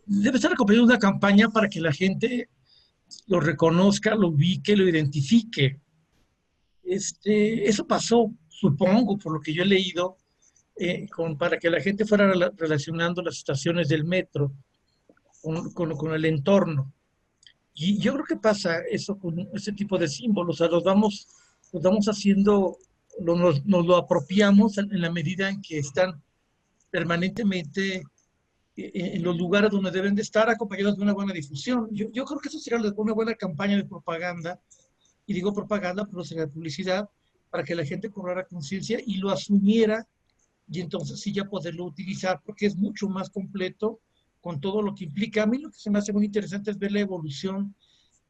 debe estar acompañado de una campaña para que la gente lo reconozca, lo ubique, lo identifique. Eso pasó, supongo, por lo que yo he leído, para que la gente fuera relacionando las estaciones del metro con el entorno. Y yo creo que pasa eso con ese tipo de símbolos, o sea, los vamos haciendo, nos lo apropiamos en la medida en que están permanentemente en los lugares donde deben de estar, acompañados de una buena difusión. Yo creo que eso sería una buena campaña de propaganda, y digo propaganda, pero sería publicidad, para que la gente cobrara conciencia y lo asumiera, y entonces sí ya poderlo utilizar, porque es mucho más completo con todo lo que implica. A mí lo que se me hace muy interesante es ver la evolución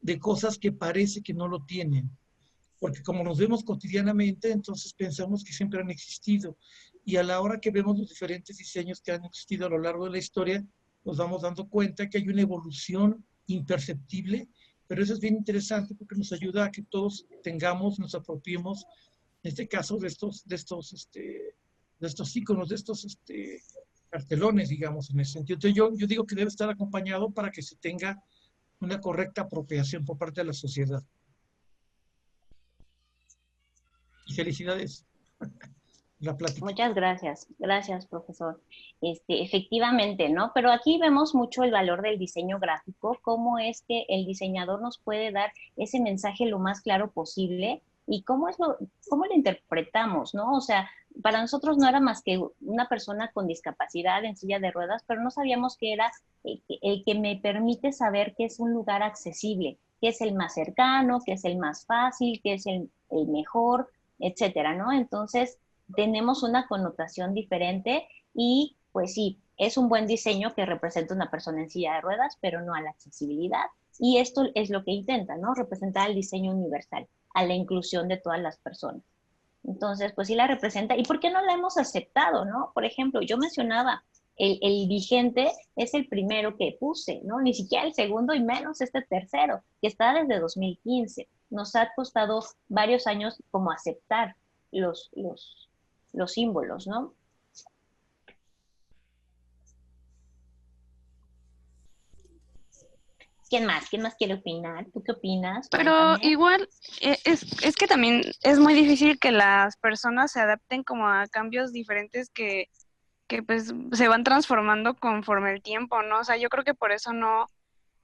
de cosas que parece que no lo tienen, porque como nos vemos cotidianamente, entonces pensamos que siempre han existido, y a la hora que vemos los diferentes diseños que han existido a lo largo de la historia, nos vamos dando cuenta que hay una evolución imperceptible, pero eso es bien interesante porque nos ayuda a que todos tengamos, nos apropiemos, en este caso, de estos íconos, de estos cartelones, digamos, en ese sentido. Entonces yo digo que debe estar acompañado para que se tenga una correcta apropiación por parte de la sociedad. Y felicidades. La plática. Muchas gracias, profesor. Efectivamente, ¿no? Pero aquí vemos mucho el valor del diseño gráfico, cómo es que el diseñador nos puede dar ese mensaje lo más claro posible y cómo lo interpretamos, ¿no? O sea, para nosotros no era más que una persona con discapacidad en silla de ruedas, pero no sabíamos que era el que me permite saber que es un lugar accesible, que es el más cercano, que es el más fácil, que es el mejor, etcétera, ¿no? Entonces, tenemos una connotación diferente y, pues sí, es un buen diseño que representa a una persona en silla de ruedas, pero no a la accesibilidad. Y esto es lo que intenta, ¿no? Representar el diseño universal, a la inclusión de todas las personas. Entonces, pues sí la representa. ¿Y por qué no la hemos aceptado, no? Por ejemplo, yo mencionaba, el vigente es el primero que puse, ¿no? Ni siquiera el segundo y menos este tercero, que está desde 2015. Nos ha costado varios años como aceptar los símbolos, ¿no? ¿Quién más? ¿Quién más quiere opinar? ¿Tú qué opinas? Pero Cuéntame. igual es que también es muy difícil que las personas se adapten como a cambios diferentes que pues se van transformando conforme el tiempo, ¿no? O sea, yo creo que por eso no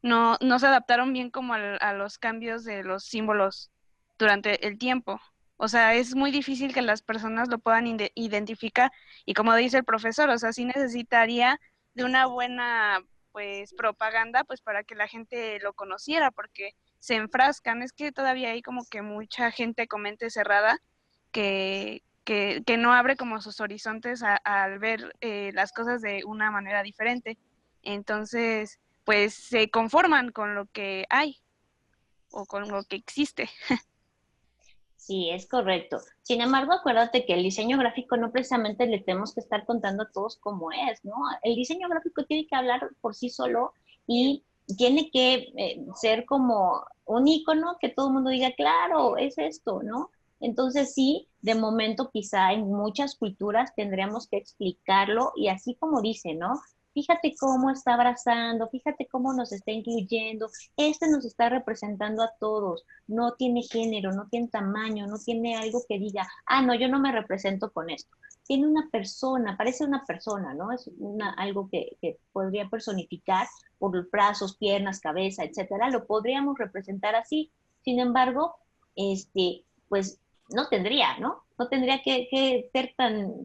se adaptaron bien como a los cambios de los símbolos durante el tiempo. O sea, es muy difícil que las personas lo puedan identificar y como dice el profesor, o sea, sí necesitaría de una buena pues propaganda pues para que la gente lo conociera porque se enfrascan, es que todavía hay como que mucha gente con mente cerrada que no abre como sus horizontes al ver las cosas de una manera diferente. Entonces, pues se conforman con lo que hay o con lo que existe. Sí, es correcto. Sin embargo, acuérdate que el diseño gráfico no precisamente le tenemos que estar contando a todos cómo es, ¿no? El diseño gráfico tiene que hablar por sí solo y tiene que ser como un icono que todo el mundo diga, claro, es esto, ¿no? Entonces sí, de momento quizá en muchas culturas tendríamos que explicarlo y así como dice, ¿no? Fíjate cómo está abrazando, fíjate cómo nos está incluyendo, este nos está representando a todos, no tiene género, no tiene tamaño, no tiene algo que diga, ah, no, yo no me represento con esto. Tiene una persona, parece una persona, ¿no? Es algo que podría personificar por los brazos, piernas, cabeza, etcétera, lo podríamos representar así. Sin embargo, pues no tendría, ¿no? No tendría que ser tan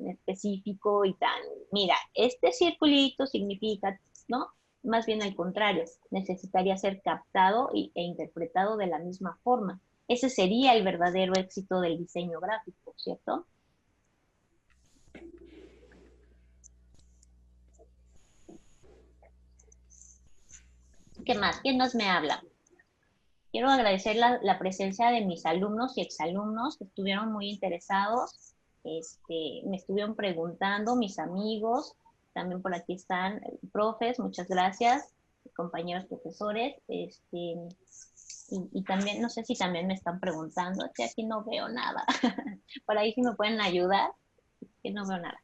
específico y tan, mira, este circulito significa, ¿no? Más bien al contrario, necesitaría ser captado e interpretado de la misma forma. Ese sería el verdadero éxito del diseño gráfico, ¿cierto? ¿Qué más? ¿Quién más me habla? Quiero agradecer la presencia de mis alumnos y exalumnos que estuvieron muy interesados. Me estuvieron preguntando, mis amigos, también por aquí están, profes, muchas gracias, compañeros profesores, y también, no sé si también me están preguntando, es que aquí no veo nada. Por ahí si me pueden ayudar, que no veo nada.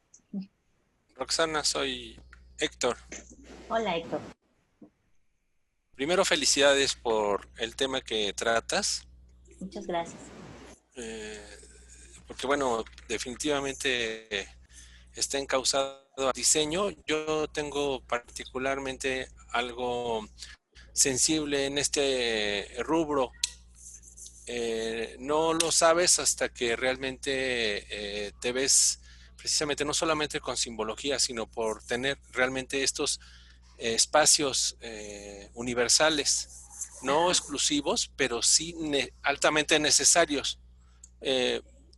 Roxana, soy Héctor. Hola, Héctor. Primero, felicidades por el tema que tratas. Muchas gracias. Porque, bueno, definitivamente está encauzado al diseño. Yo tengo particularmente algo sensible en este rubro. No lo sabes hasta que realmente te ves precisamente no solamente con simbología, sino por tener realmente estos espacios universales, no exclusivos, pero sí altamente necesarios.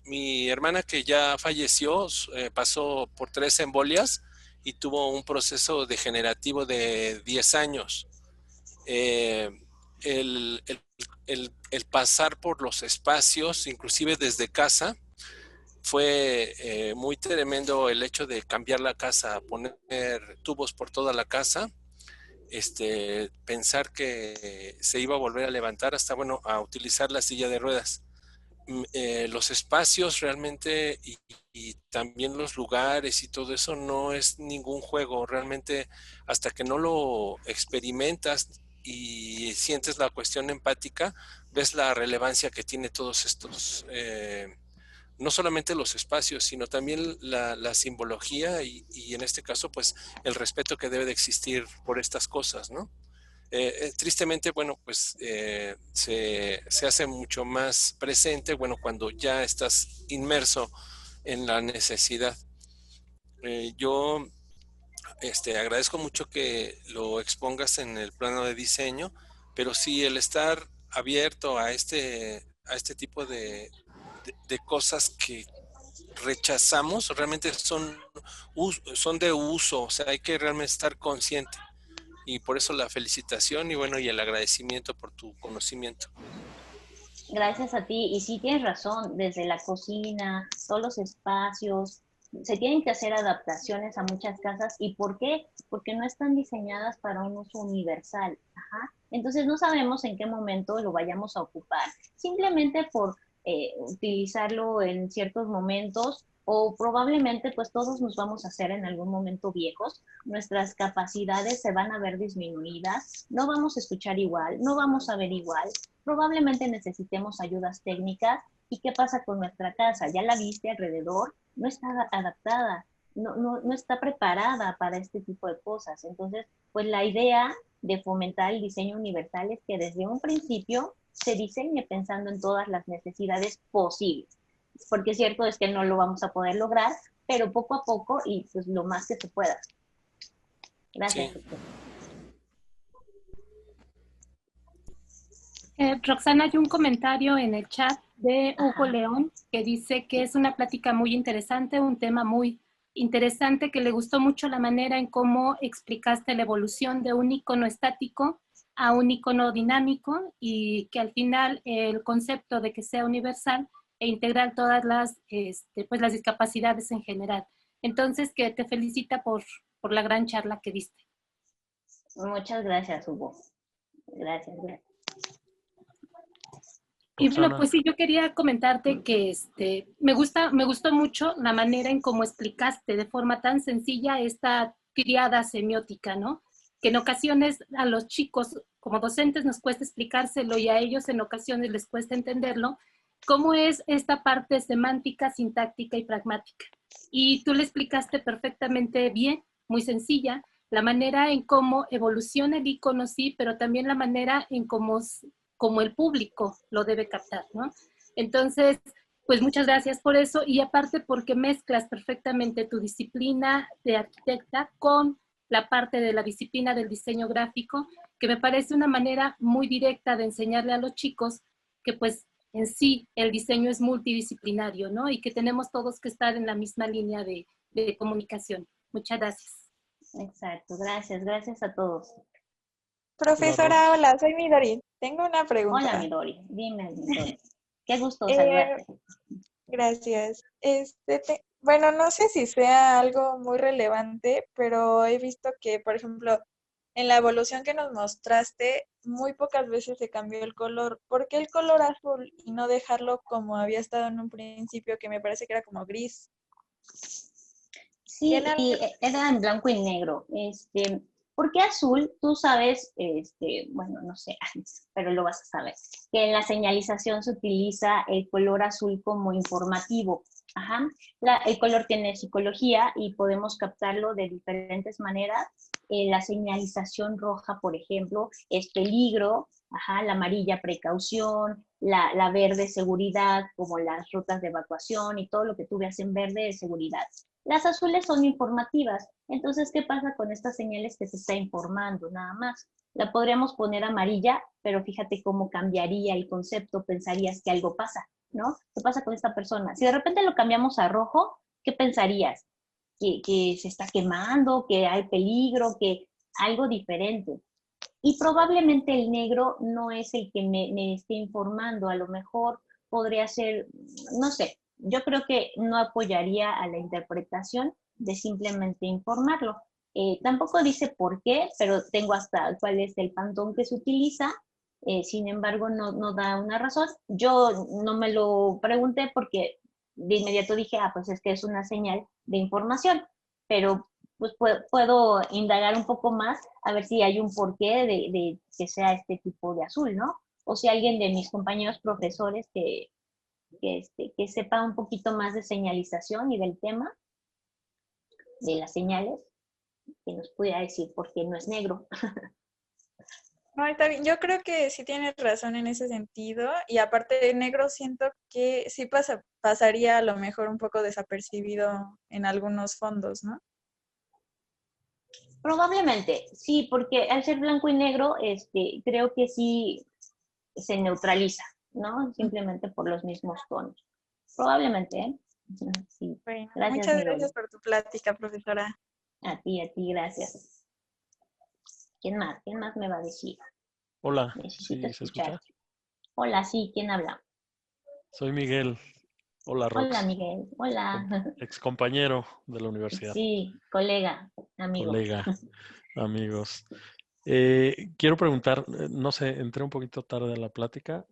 Mi hermana, que ya falleció, pasó por 3 embolias y tuvo un proceso degenerativo de 10 años. El pasar por los espacios, inclusive desde casa, fue muy tremendo el hecho de cambiar la casa, poner tubos por toda la casa, pensar que se iba a volver a levantar hasta, bueno, a utilizar la silla de ruedas. Los espacios realmente y también los lugares y todo eso no es ningún juego, realmente hasta que no lo experimentas y sientes la cuestión empática, ves la relevancia que tiene todos estos no solamente los espacios, sino también la simbología y en este caso, pues, el respeto que debe de existir por estas cosas, ¿no? Tristemente, bueno, pues se hace mucho más presente, bueno, cuando ya estás inmerso en la necesidad. Yo agradezco mucho que lo expongas en el plano de diseño, pero sí el estar abierto a este tipo de cosas que rechazamos realmente son de uso, o sea, hay que realmente estar consciente. Y por eso la felicitación y bueno, y el agradecimiento por tu conocimiento. Gracias a ti. Y sí tienes razón, desde la cocina, todos los espacios, se tienen que hacer adaptaciones a muchas casas. ¿Y por qué? Porque no están diseñadas para un uso universal. Ajá. Entonces no sabemos en qué momento lo vayamos a ocupar. Simplemente por utilizarlo en ciertos momentos o probablemente pues todos nos vamos a hacer en algún momento viejos, nuestras capacidades se van a ver disminuidas, no vamos a escuchar igual, no vamos a ver igual, probablemente necesitemos ayudas técnicas. ¿Y qué pasa con nuestra casa? Ya la viste alrededor, no está adaptada, no está preparada para este tipo de cosas. Entonces, pues la idea de fomentar el diseño universal es que desde un principio se diseñe pensando en todas las necesidades posibles. Porque cierto es que no lo vamos a poder lograr, pero poco a poco y pues lo más que se pueda. Gracias. Sí. Roxana, hay un comentario en el chat de Hugo Ajá. León que dice que es una plática muy interesante, un tema muy interesante, que le gustó mucho la manera en cómo explicaste la evolución de un icono estático a un icono dinámico y que al final el concepto de que sea universal e integrar todas pues las discapacidades en general. Entonces, que te felicita por la gran charla que diste. Muchas gracias, Hugo. Gracias. Y bueno, Roxana. pues sí, yo quería comentarte que me gustó mucho la manera en cómo explicaste de forma tan sencilla esta triada semiótica, ¿no? Que en ocasiones a los chicos como docentes nos cuesta explicárselo y a ellos en ocasiones les cuesta entenderlo, cómo es esta parte semántica, sintáctica y pragmática. Y tú le explicaste perfectamente bien, muy sencilla, la manera en cómo evoluciona el icono, sí, pero también la manera en cómo como el público lo debe captar, ¿no? Entonces, pues muchas gracias por eso y aparte porque mezclas perfectamente tu disciplina de arquitecta con la parte de la disciplina del diseño gráfico, que me parece una manera muy directa de enseñarle a los chicos que pues en sí el diseño es multidisciplinario, ¿no? Y que tenemos todos que estar en la misma línea de comunicación. Muchas gracias. Exacto, gracias a todos. Profesora, hola, soy Midori. Tengo una Hola, pregunta. Midori, dime, Midori. Qué gusto Eh, saludarte. gracias. Bueno, no sé si sea algo muy relevante, pero he visto que, por ejemplo, en la evolución que nos mostraste, muy pocas veces se cambió el color. ¿Por qué el color azul y no dejarlo como había estado en un principio, que me parece que era como gris? Sí, ¿Tiene y algo? era en blanco y negro. ¿Por qué azul? Tú sabes, bueno, no sé, pero lo vas a saber, que en la señalización se utiliza el color azul como informativo. Ajá. El color tiene psicología y podemos captarlo de diferentes maneras. La señalización roja, por ejemplo, es peligro. Ajá, la amarilla, precaución. La verde, seguridad, como las rutas de evacuación y todo lo que tú veas en verde es seguridad. Las azules son informativas. Entonces, ¿qué pasa con estas señales que se está informando? Nada más. La podríamos poner amarilla, pero fíjate cómo cambiaría el concepto. Pensarías que algo pasa, ¿no? ¿Qué pasa con esta persona? Si de repente lo cambiamos a rojo, ¿qué pensarías? Que se está quemando, que hay peligro, que algo diferente. Y probablemente el negro no es el que me esté informando. A lo mejor podría ser, no sé, yo creo que no apoyaría a la interpretación de simplemente informarlo. Tampoco dice por qué, pero tengo hasta cuál es el pantón que se utiliza. Sin embargo, no da una razón. Yo no me lo pregunté porque de inmediato dije, pues es que es una señal de información, pero pues puedo indagar un poco más a ver si hay un porqué de que sea este tipo de azul, ¿no? O si alguien de mis compañeros profesores que sepa un poquito más de señalización y del tema, de las señales, que nos pudiera decir por qué no es negro. No, está bien. Yo creo que sí tienes razón en ese sentido. Y aparte de negro, siento que sí pasaría a lo mejor un poco desapercibido en algunos fondos, ¿no? Probablemente, sí, porque al ser blanco y negro, creo que sí se neutraliza, ¿no? Simplemente por los mismos tonos. Probablemente, ¿eh? Sí. Bueno, Gracias, muchas Miguel. gracias por tu plática, profesora. A ti, gracias. ¿Quién más? ¿Quién más me va a decir? Hola, Necesito ¿sí se escucha? escucharte. Hola, sí, ¿quién habla? Soy Miguel. Hola, Hola, Rox. Miguel. Hola. Ex compañero de la universidad, Sí, colega, amigo. colega, amigos. Quiero preguntar, no sé, entré un poquito tarde a la plática,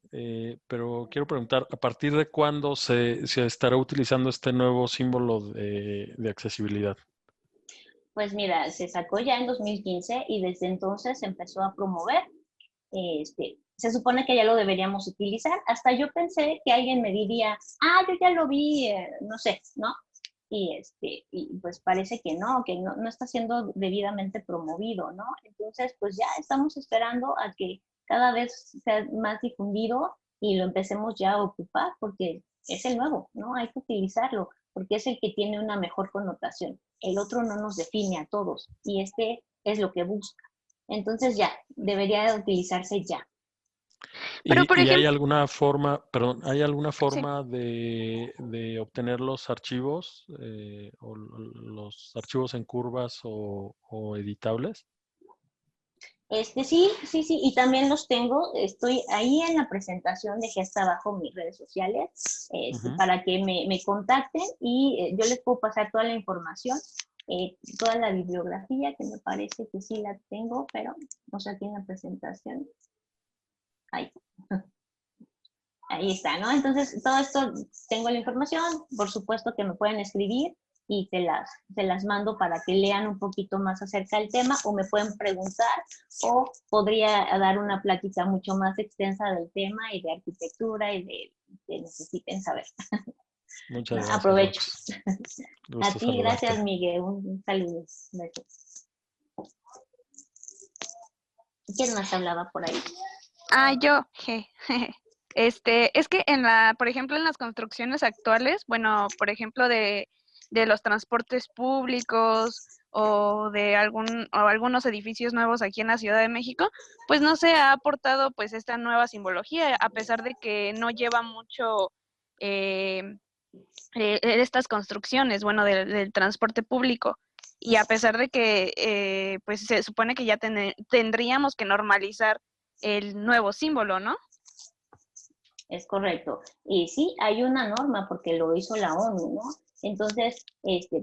pero quiero preguntar, ¿a partir de cuándo se estará utilizando este nuevo símbolo de accesibilidad? Pues mira, se sacó ya en 2015 y desde entonces se empezó a promover. Se supone que ya lo deberíamos utilizar. Hasta yo pensé que alguien me diría, yo ya lo vi, no sé, ¿no? Y pues parece que no está siendo debidamente promovido, ¿no? Entonces, pues ya estamos esperando a que cada vez sea más difundido y lo empecemos ya a ocupar, porque es el nuevo, ¿no? Hay que utilizarlo, porque es el que tiene una mejor connotación. El otro no nos define a todos y este es lo que busca. Entonces ya, debería de utilizarse ya. Pero, por ¿Y hay ejemplo, alguna forma, perdón, hay alguna sí. forma de obtener los archivos, o los archivos en curvas o editables? Sí, y también los tengo, estoy ahí en la presentación, dejé hasta abajo mis redes sociales, Ujú. para que me contacten y yo les puedo pasar toda la información, toda la bibliografía, que me parece que sí la tengo, pero no sé, aquí en la presentación, ahí, ahí está, ¿no? Entonces, todo esto, tengo la información, por supuesto que me pueden escribir y se las mando para que lean un poquito más acerca del tema o me pueden preguntar o podría dar una plática mucho más extensa del tema y de arquitectura y de que necesiten saber. Muchas gracias, Aprovecho. Rox. A Gusto ti, gracias, saludarte. Miguel. Un saludo. Besos. ¿Quién más hablaba por ahí? Yo, es que por ejemplo, en las construcciones actuales, bueno, por ejemplo, de los transportes públicos o algunos edificios nuevos aquí en la Ciudad de México, pues no se ha aportado pues esta nueva simbología, a pesar de que no lleva mucho eh, estas construcciones, bueno, del transporte público. Y a pesar de que pues se supone que ya tendríamos que normalizar el nuevo símbolo, ¿no? Es correcto. Y sí, hay una norma porque lo hizo la ONU, ¿no? Entonces,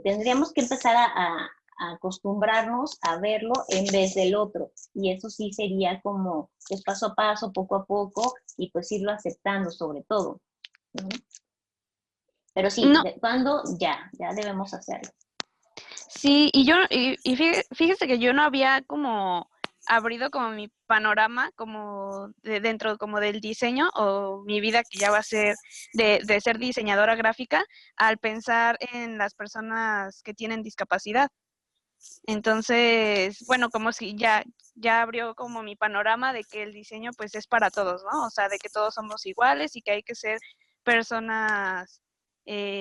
tendríamos que empezar a acostumbrarnos a verlo en vez del otro. Y eso sí sería como, pues paso a paso, poco a poco, y pues irlo aceptando sobre todo, ¿no? Pero sí, No, de cuando ya debemos hacerlo. sí, y fíjese que yo no había como abrido como mi panorama como dentro como del diseño o mi vida que ya va a ser de ser diseñadora gráfica al pensar en las personas que tienen discapacidad. Entonces, bueno, como si ya abrió como mi panorama de que el diseño pues es para todos, ¿no? O sea, de que todos somos iguales y que hay que ser personas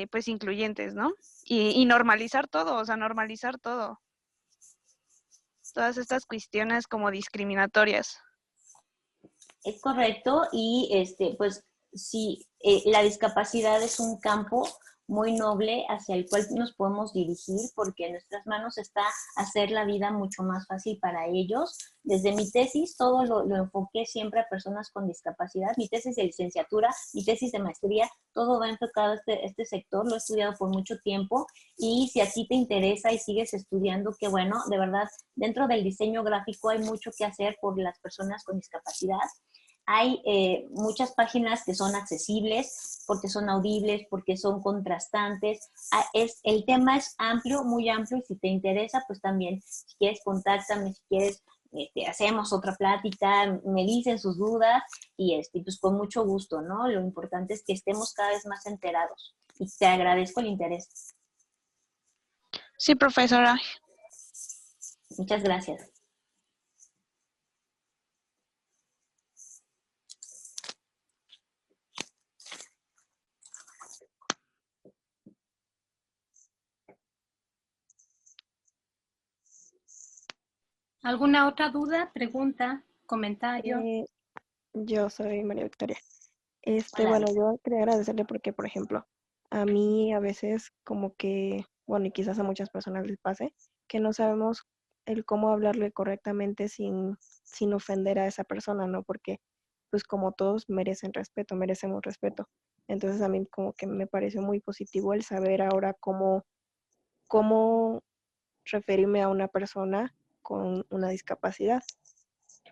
pues incluyentes, ¿no? Y normalizar todo, o sea, normalizar todo. Todas estas cuestiones como discriminatorias. Es correcto y pues sí, la discapacidad es un campo muy noble hacia el cual nos podemos dirigir porque en nuestras manos está hacer la vida mucho más fácil para ellos. Desde mi tesis todo lo enfoqué siempre a personas con discapacidad. Mi tesis de licenciatura, mi tesis de maestría, todo va enfocado a este sector. Lo he estudiado por mucho tiempo y si a ti te interesa y sigues estudiando, qué bueno, de verdad, dentro del diseño gráfico hay mucho que hacer por las personas con discapacidad. Hay muchas páginas que son accesibles porque son audibles, porque son contrastantes. El tema es amplio, muy amplio, y si te interesa, pues también, si quieres, contáctame, si quieres, hacemos otra plática, me dicen sus dudas y pues con mucho gusto, ¿no? Lo importante es que estemos cada vez más enterados y te agradezco el interés. Sí, profesora. Muchas gracias. ¿Alguna otra duda, pregunta, comentario? Yo soy María Victoria. Hola. Bueno, yo quería agradecerle porque, por ejemplo, a mí a veces como que, bueno, y quizás a muchas personas les pase, que no sabemos el cómo hablarle correctamente sin ofender a esa persona, ¿no? Porque, pues como todos merecen respeto, merecemos respeto. Entonces a mí como que me pareció muy positivo el saber ahora cómo referirme a una persona con una discapacidad.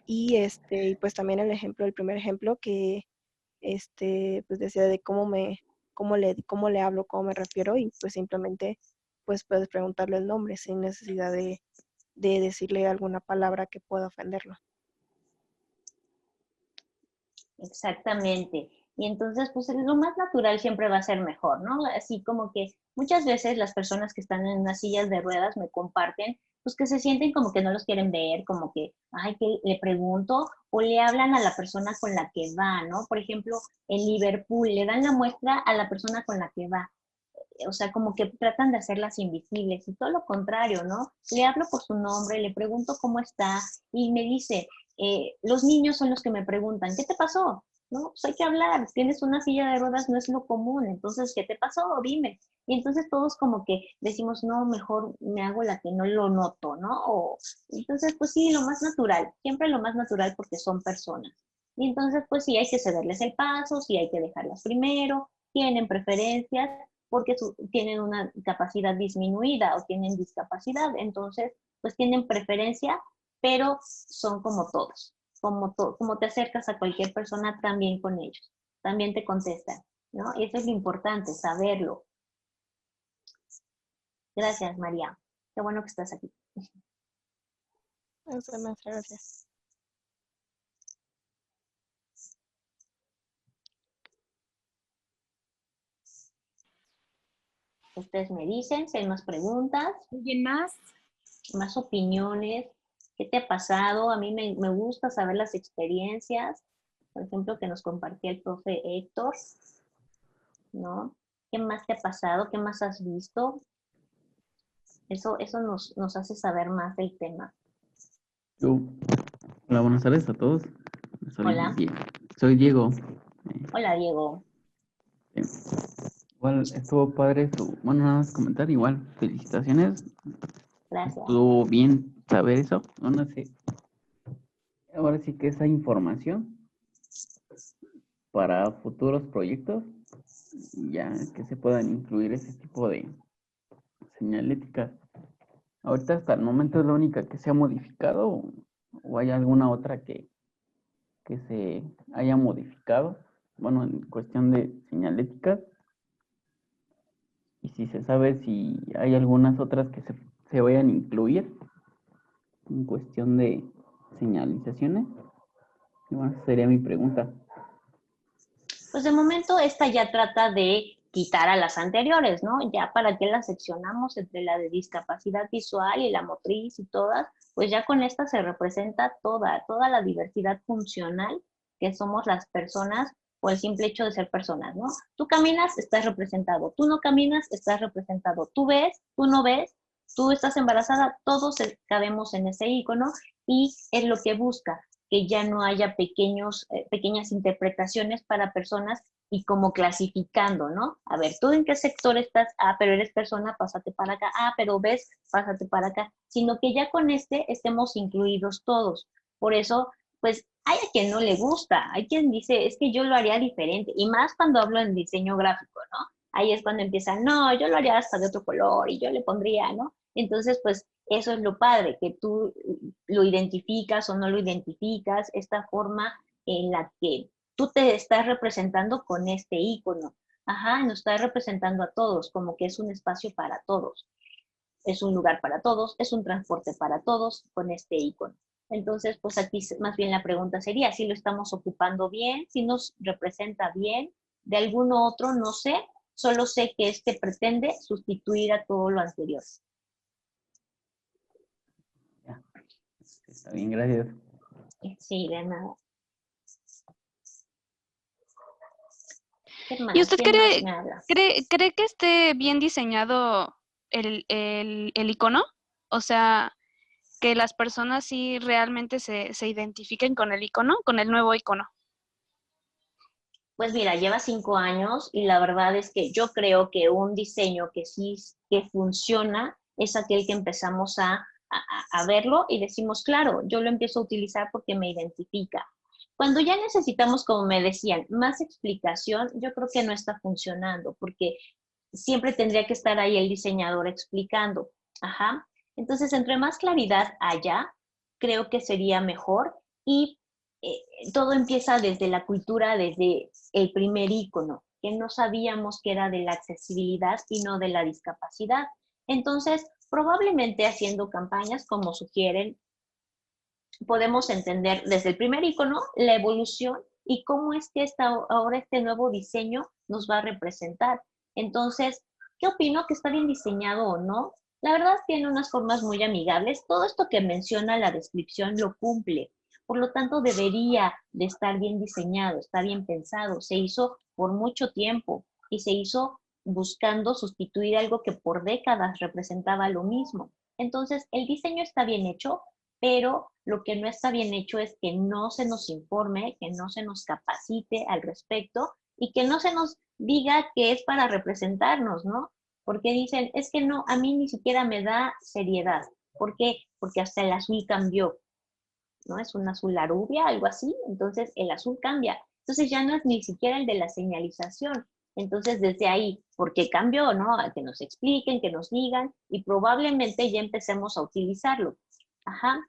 Y pues también el primer ejemplo que pues decía de cómo le hablo, cómo me refiero, y pues simplemente pues puedes preguntarle el nombre sin necesidad de decirle alguna palabra que pueda ofenderlo. Exactamente. Y entonces, pues lo más natural siempre va a ser mejor, ¿no? Así como que muchas veces las personas que están en unas sillas de ruedas me comparten, pues que se sienten como que no los quieren ver, como que, ay, que le pregunto, o le hablan a la persona con la que va, ¿no? Por ejemplo, en Liverpool le dan la muestra a la persona con la que va. O sea, como que tratan de hacerlas invisibles y todo lo contrario, ¿no? Le hablo por su nombre, le pregunto cómo está y me dice, los niños son los que me preguntan, ¿qué te pasó? No, pues hay que hablar, tienes una silla de ruedas, no es lo común, entonces, ¿qué te pasó? Dime. Y entonces todos como que decimos, no, mejor me hago la que no lo noto, ¿no? Entonces, pues sí, lo más natural, siempre lo más natural porque son personas. Y entonces, pues sí, hay que cederles el paso, sí hay que dejarlas primero, tienen preferencias, porque tienen una capacidad disminuida o tienen discapacidad, entonces pues tienen preferencia, pero son como todos, como te acercas a cualquier persona también con ellos, también te contestan, ¿no? Y eso es lo importante, saberlo. Gracias, María. Qué bueno que estás aquí. Muchas gracias. Ustedes me dicen si hay más preguntas. ¿Alguien más? Más opiniones. ¿Qué te ha pasado? A mí me gusta saber las experiencias. Por ejemplo, que nos compartía el profe Héctor, ¿no? ¿Qué más te ha pasado? ¿Qué más has visto? Eso nos hace saber más del tema. Hola, buenas tardes a todos. Hola. Soy Diego. Hola, Diego. Igual estuvo padre bueno, nada más comentar, igual, felicitaciones. Gracias. Estuvo bien saber eso. Bueno, sí. Ahora sí que esa información para futuros proyectos, ya que se puedan incluir ese tipo de señalética. Ahorita hasta el momento es la única que se ha modificado o hay alguna otra que se haya modificado. Bueno, en cuestión de señalética. Y si se sabe si hay algunas otras que se vayan a incluir en cuestión de señalizaciones. Y bueno, esa sería mi pregunta. Pues de momento esta ya trata de quitar a las anteriores, ¿no? Ya para que las seccionamos entre la de discapacidad visual y la motriz y todas, pues ya con esta se representa toda la diversidad funcional que somos las personas o el simple hecho de ser personas, ¿no? Tú caminas, estás representado. Tú no caminas, estás representado. Tú ves, tú no ves, tú estás embarazada, todos cabemos en ese icono y es lo que busca, que ya no haya pequeñas interpretaciones para personas y como clasificando, ¿no? A ver, ¿tú en qué sector estás? Ah, pero eres persona, pásate para acá. Ah, pero ves, pásate para acá. Sino que ya con estemos incluidos todos. Por eso, pues, hay a quien no le gusta, hay quien dice, es que yo lo haría diferente. Y más cuando hablo en diseño gráfico, ¿no? Ahí es cuando empiezan, no, yo lo haría hasta de otro color y yo le pondría, ¿no? Entonces, pues, eso es lo padre, que tú lo identificas o no lo identificas, esta forma en la que tú te estás representando con este icono. Ajá, nos está representando a todos, como que es un espacio para todos, es un lugar para todos, es un transporte para todos con este icono. Entonces, pues aquí más bien la pregunta sería si lo estamos ocupando bien, si nos representa bien, de alguno otro no sé, solo sé que este pretende sustituir a todo lo anterior. Ya. Está bien, gracias. Sí, de nada. ¿Y usted cree que esté bien diseñado el icono? O sea, que las personas sí realmente se identifiquen con el icono, con el nuevo icono? Pues mira, lleva 5 años y la verdad es que yo creo que un diseño que sí que funciona es aquel que empezamos a verlo y decimos, claro, yo lo empiezo a utilizar porque me identifica. Cuando ya necesitamos, como me decían, más explicación, yo creo que no está funcionando porque siempre tendría que estar ahí el diseñador explicando. Ajá. Entonces, entre más claridad haya, creo que sería mejor y todo empieza desde la cultura, desde el primer icono, que no sabíamos que era de la accesibilidad y no de la discapacidad. Entonces, probablemente haciendo campañas como sugieren, podemos entender desde el primer icono la evolución y cómo es que ahora este nuevo diseño nos va a representar. Entonces, ¿qué opino? ¿Que está bien diseñado o no? La verdad tiene unas formas muy amigables. Todo esto que menciona la descripción lo cumple. Por lo tanto, debería de estar bien diseñado, está bien pensado. Se hizo por mucho tiempo y se hizo buscando sustituir algo que por décadas representaba lo mismo. Entonces, el diseño está bien hecho, pero lo que no está bien hecho es que no se nos informe, que no se nos capacite al respecto y que no se nos diga que es para representarnos, ¿no? Porque dicen, es que no, a mí ni siquiera me da seriedad. ¿Por qué? Porque hasta el azul cambió, ¿no? Es un azul rubia, algo así, entonces el azul cambia. Entonces ya no es ni siquiera el de la señalización. Entonces desde ahí, ¿por qué cambió, no? A que nos expliquen, que nos digan y probablemente ya empecemos a utilizarlo. Ajá.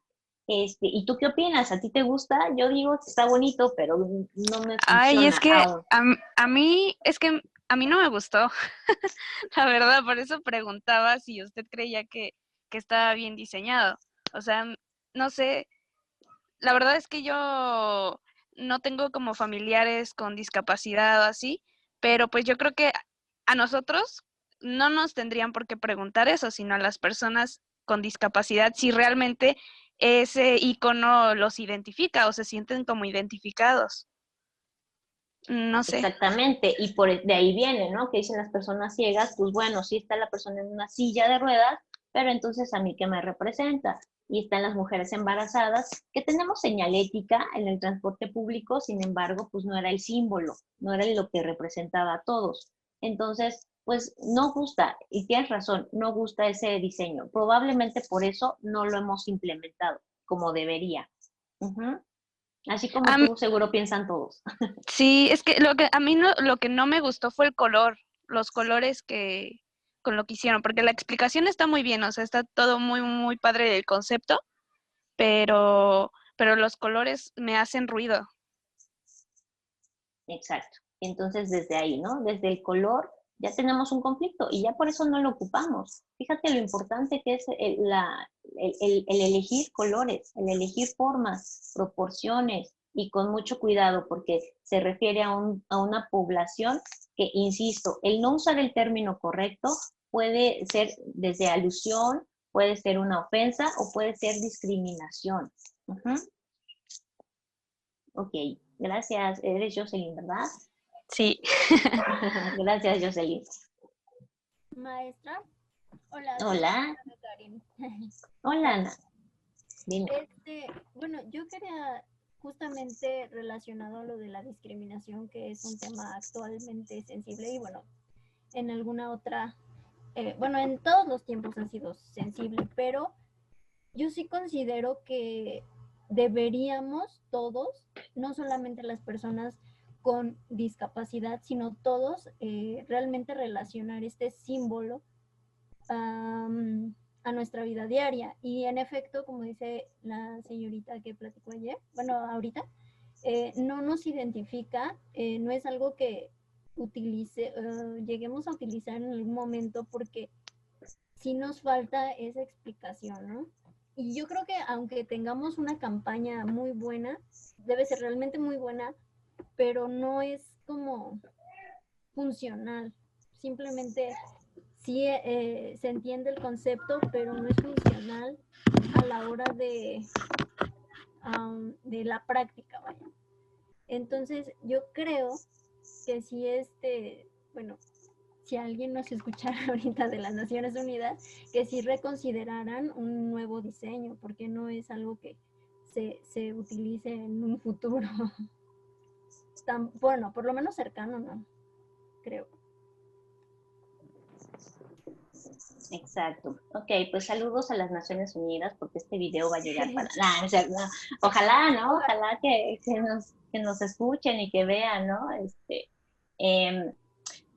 ¿Y tú qué opinas? ¿A ti te gusta? Yo digo que está bonito, pero no me Ay, es funciona que aún. a mí, es que a mí no me gustó, la verdad, por eso preguntaba si usted creía que estaba bien diseñado. O sea, no sé, la verdad es que yo no tengo como familiares con discapacidad o así, pero pues yo creo que a nosotros no nos tendrían por qué preguntar eso, sino a las personas con discapacidad si realmente ese icono los identifica o se sienten como identificados. No sé. Exactamente, y de ahí viene, ¿no? Que dicen las personas ciegas, pues bueno, sí está la persona en una silla de ruedas, pero entonces a mí qué me representa. Y están las mujeres embarazadas, que tenemos señalética en el transporte público, sin embargo, pues no era el símbolo, no era lo que representaba a todos. Entonces, pues no gusta, y tienes razón, no gusta ese diseño. Probablemente por eso no lo hemos implementado como debería. Ujú. Así como Am- tú, seguro piensan todos. sí, es que lo que a mí no, lo que no me gustó fue el color, los colores que con lo que hicieron, porque la explicación está muy bien, o sea, está todo muy padre el concepto, pero los colores me hacen ruido. Exacto. Entonces, desde ahí, ¿no? Desde el color ya tenemos un conflicto y ya por eso no lo ocupamos. Fíjate lo importante que es el elegir colores, el elegir formas, proporciones y con mucho cuidado porque se refiere a una población que, insisto, el no usar el término correcto puede ser desde alusión, puede ser una ofensa o puede ser discriminación. Ujú. Ok, gracias. Eres Jocelyn, ¿verdad? Sí. Gracias, Jocelyn. Maestra, hola, soy Hola. Karin. Hola, Ana. Dime. Bueno, yo quería justamente relacionado a lo de la discriminación, que es un tema actualmente sensible y bueno, en alguna otra, bueno, en todos los tiempos ha sido sensible, pero yo sí considero que deberíamos todos, no solamente las personas con discapacidad, sino todos realmente relacionar este símbolo a nuestra vida diaria. Y en efecto, como dice la señorita que platicó ayer, bueno, ahorita, no nos identifica, no es algo que lleguemos a utilizar en algún momento porque sí nos falta esa explicación, ¿no? Y yo creo que aunque tengamos una campaña muy buena, debe ser realmente muy buena, pero no es como funcional. Simplemente sí se entiende el concepto, pero no es funcional a la hora de la práctica, vaya. Entonces yo creo que si bueno, si alguien nos escuchara ahorita de las Naciones Unidas, que sí reconsideraran un nuevo diseño, porque no es algo que se utilice en un futuro. Bueno, por lo menos cercano, ¿no? Creo. Exacto. Ok, pues saludos a las Naciones Unidas porque este video va a llegar para... Nah, o sea, no. Ojalá, ¿no? Ojalá que nos escuchen y que vean, ¿no?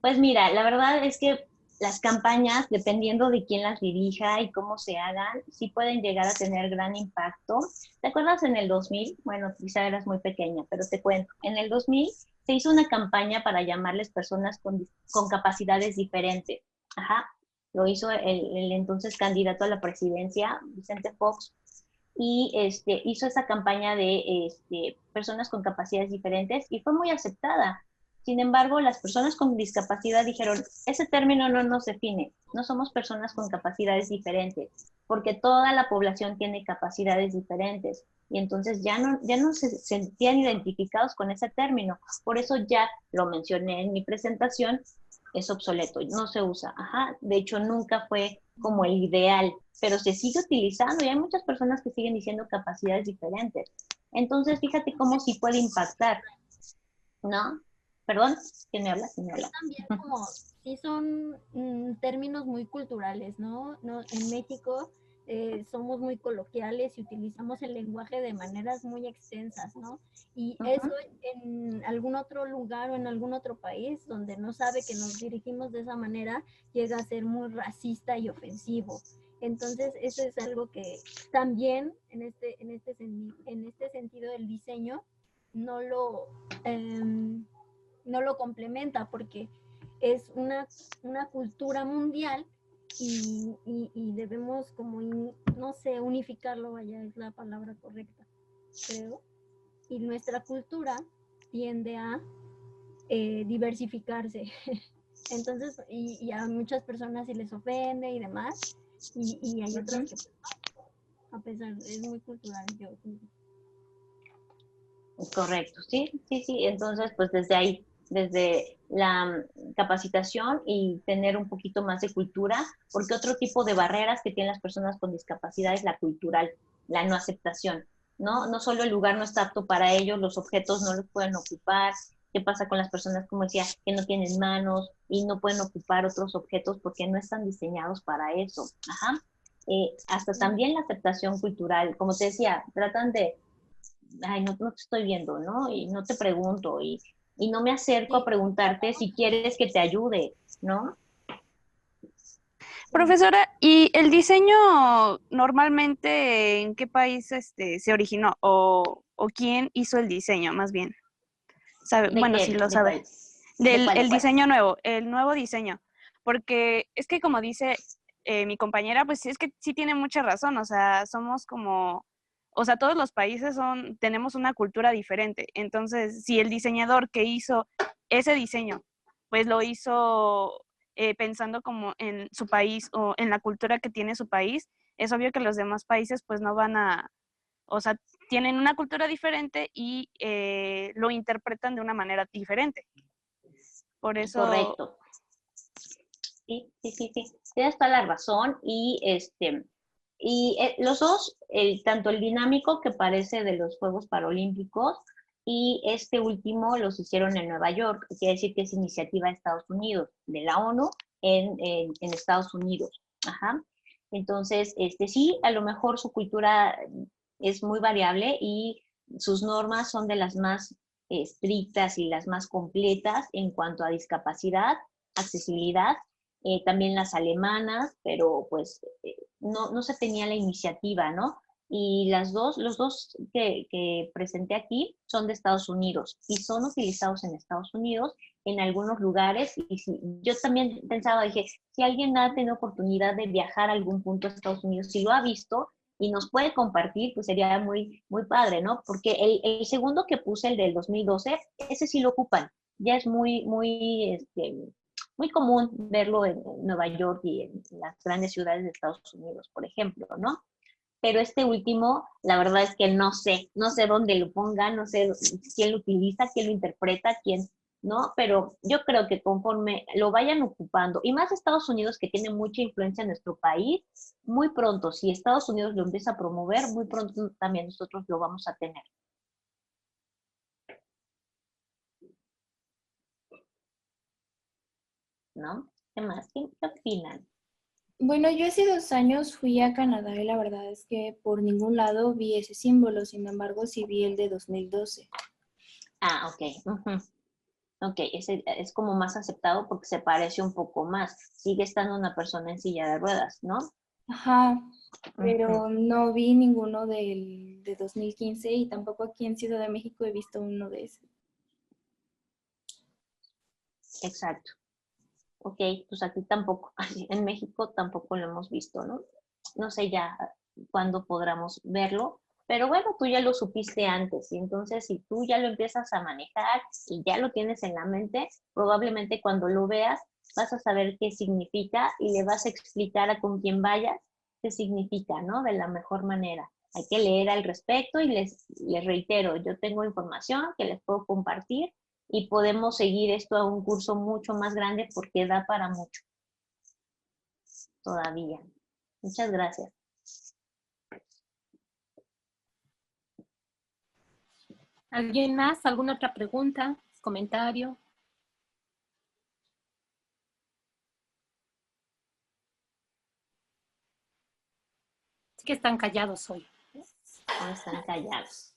Pues mira, la verdad es que las campañas, dependiendo de quién las dirija y cómo se hagan, sí pueden llegar a tener gran impacto. ¿Te acuerdas en el 2000? Bueno, quizá eras muy pequeña, pero te cuento. En el 2000 se hizo una campaña para llamarles personas con capacidades diferentes. Ajá. Lo hizo el entonces candidato a la presidencia, Vicente Fox, y hizo esa campaña de personas con capacidades diferentes y fue muy aceptada. Sin embargo, las personas con discapacidad dijeron, ese término no nos define, no somos personas con capacidades diferentes, porque toda la población tiene capacidades diferentes, y entonces ya no se sentían identificados con ese término. Por eso ya lo mencioné en mi presentación, es obsoleto, no se usa. Ajá. De hecho, nunca fue como el ideal, pero se sigue utilizando y hay muchas personas que siguen diciendo capacidades diferentes. Entonces, fíjate cómo sí puede impactar, ¿no? Perdón, ¿quién me habla? ¿Quién me habla? También como sí son términos muy culturales, ¿no? En México somos muy coloquiales y utilizamos el lenguaje de maneras muy extensas, ¿no? Y eso en algún otro lugar o en algún otro país donde no sabe que nos dirigimos de esa manera, llega a ser muy racista y ofensivo. Entonces, eso es algo que también en este sentido del diseño no lo complementa porque es una cultura mundial y debemos como, no sé, unificarlo, vaya, es la palabra correcta, creo. Y nuestra cultura tiende a diversificarse. Entonces, y a muchas personas se les ofende y demás, y hay otras que, a pesar, es muy cultural, yo. Correcto, sí. Entonces, pues desde ahí, desde la capacitación y tener un poquito más de cultura, porque otro tipo de barreras que tienen las personas con discapacidad es la cultural, la no aceptación, ¿no? No solo el lugar no está apto para ellos, los objetos no los pueden ocupar. ¿Qué pasa con las personas, como decía, que no tienen manos y no pueden ocupar otros objetos porque no están diseñados para eso? Ajá. Hasta también la aceptación cultural, como te decía, tratan de ay, no te estoy viendo, ¿no? Y no te pregunto, y no me acerco a preguntarte si quieres que te ayude, ¿no? Profesora, ¿y el diseño normalmente en qué país se originó? ¿O quién hizo el diseño, más bien? ¿Sabe? Bueno, si lo sabe. El diseño nuevo, el nuevo diseño. Porque es que como dice mi compañera, pues es que sí tiene mucha razón, o sea, somos como... O sea, todos los países tenemos una cultura diferente. Entonces, si el diseñador que hizo ese diseño, pues lo hizo pensando como en su país o en la cultura que tiene su país, es obvio que los demás países pues no van a, o sea, tienen una cultura diferente y lo interpretan de una manera diferente. Por eso... Correcto. Sí. Tienes toda la razón y los dos, tanto el dinámico que parece de los Juegos Paralímpicos y este último los hicieron en Nueva York, quiere decir que es iniciativa de Estados Unidos, de la ONU en Estados Unidos. Ajá. Entonces, sí, a lo mejor su cultura es muy variable y sus normas son de las más estrictas y las más completas en cuanto a discapacidad, accesibilidad, también las alemanas, pero pues no se tenía la iniciativa, ¿no? Y los dos que presenté aquí son de Estados Unidos y son utilizados en Estados Unidos en algunos lugares. Y yo también pensaba, dije, si alguien ha tenido oportunidad de viajar a algún punto de Estados Unidos, si lo ha visto y nos puede compartir, pues sería muy, muy padre, ¿no? Porque el segundo que puse, el del 2012, ese sí lo ocupan. Ya es muy muy común verlo en Nueva York y en las grandes ciudades de Estados Unidos, por ejemplo, ¿no? Pero este último, la verdad es que no sé dónde lo pongan, no sé quién lo utiliza, quién lo interpreta, quién ¿no? Pero yo creo que conforme lo vayan ocupando, y más Estados Unidos que tiene mucha influencia en nuestro país, muy pronto, si Estados Unidos lo empieza a promover, muy pronto también nosotros lo vamos a tener. ¿No? ¿Qué más? ¿Qué opinan? Bueno, yo hace 2 años fui a Canadá y la verdad es que por ningún lado vi ese símbolo, sin embargo sí vi el de 2012. Ah, ok. Ujú. Ok, ese es como más aceptado porque se parece un poco más. Sigue estando una persona en silla de ruedas, ¿no? Ajá, pero Ujú. no vi ninguno de 2015 y tampoco aquí en Ciudad de México he visto uno de ese. Exacto. Ok, pues aquí tampoco. En México tampoco lo hemos visto, ¿no? No sé ya cuándo podamos verlo, pero bueno, tú ya lo supiste antes, y entonces si tú ya lo empiezas a manejar y ya lo tienes en la mente, probablemente cuando lo veas vas a saber qué significa y le vas a explicar a con quien vayas qué significa, ¿no? De la mejor manera. Hay que leer al respecto y les reitero, yo tengo información que les puedo compartir y podemos seguir esto a un curso mucho más grande porque da para mucho todavía. Muchas gracias. ¿Alguien más? ¿Alguna otra pregunta? ¿Comentario? Es que están callados hoy. No están callados.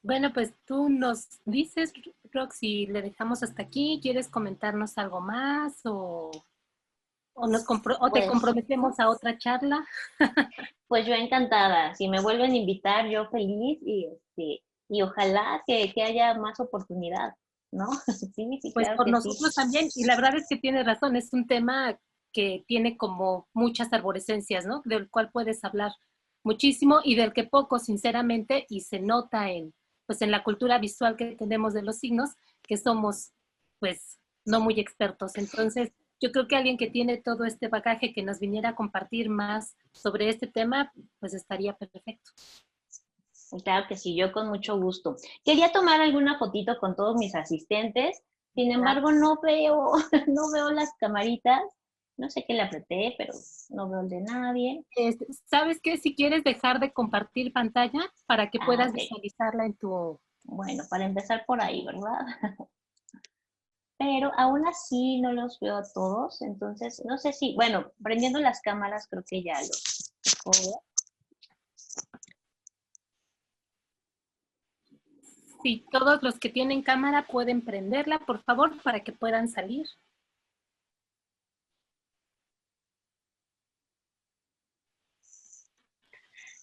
Bueno, pues tú nos dices, Roxy, le dejamos hasta aquí. ¿Quieres comentarnos algo más o te Pues, comprometemos a otra charla? pues yo encantada. Si me vuelven a invitar, yo feliz y ojalá que haya más oportunidad, ¿no? Sí, Pues claro por que sí. nosotros también, y la verdad es que tiene razón, es un tema que tiene como muchas arborescencias, ¿no? Del cual puedes hablar muchísimo y del que poco, sinceramente, y se nota pues en la cultura visual que tenemos de los signos, que somos, pues, no muy expertos. Entonces, yo creo que alguien que tiene todo este bagaje que nos viniera a compartir más sobre este tema, pues estaría perfecto. Claro que sí, yo con mucho gusto. Quería tomar alguna fotito con todos mis asistentes, sin embargo no veo, no veo las camaritas. No sé qué le apreté, pero no veo el de nadie. ¿Sabes qué? Si quieres dejar de compartir pantalla para que puedas Ok. visualizarla en tu... Bueno, para empezar por ahí, ¿verdad? Pero aún así no los veo a todos, entonces no sé si, bueno, prendiendo las cámaras creo que ya los puedo ver. Sí, todos los que tienen cámara pueden prenderla, por favor, para que puedan salir.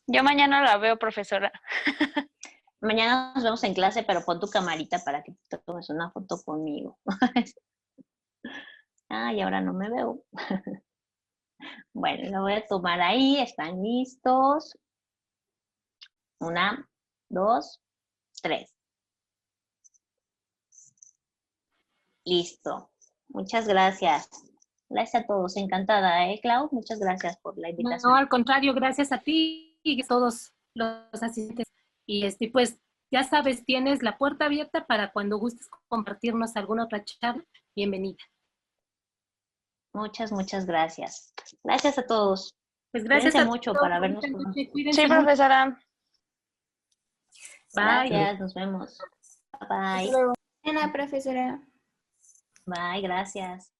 Yo mañana la veo, profesora. Mañana nos vemos en clase, pero pon tu camarita para que te tomes una foto conmigo. Y ahora no me veo. Bueno, lo voy a tomar ahí, están listos. 1, 2, 3. Listo. Muchas gracias. Gracias a todos. Encantada, Clau? Muchas gracias por la invitación. No, al contrario, gracias a ti y a todos los asistentes. Y pues ya sabes, tienes la puerta abierta para cuando gustes compartirnos alguna otra charla. Bienvenida. Muchas, muchas gracias. Gracias a todos. Pues gracias Cuídense a mucho todos. para vernos. Sí, profesora. Bye. Gracias, nos vemos. Bye. Hasta luego. Buena, profesora. Bye, gracias.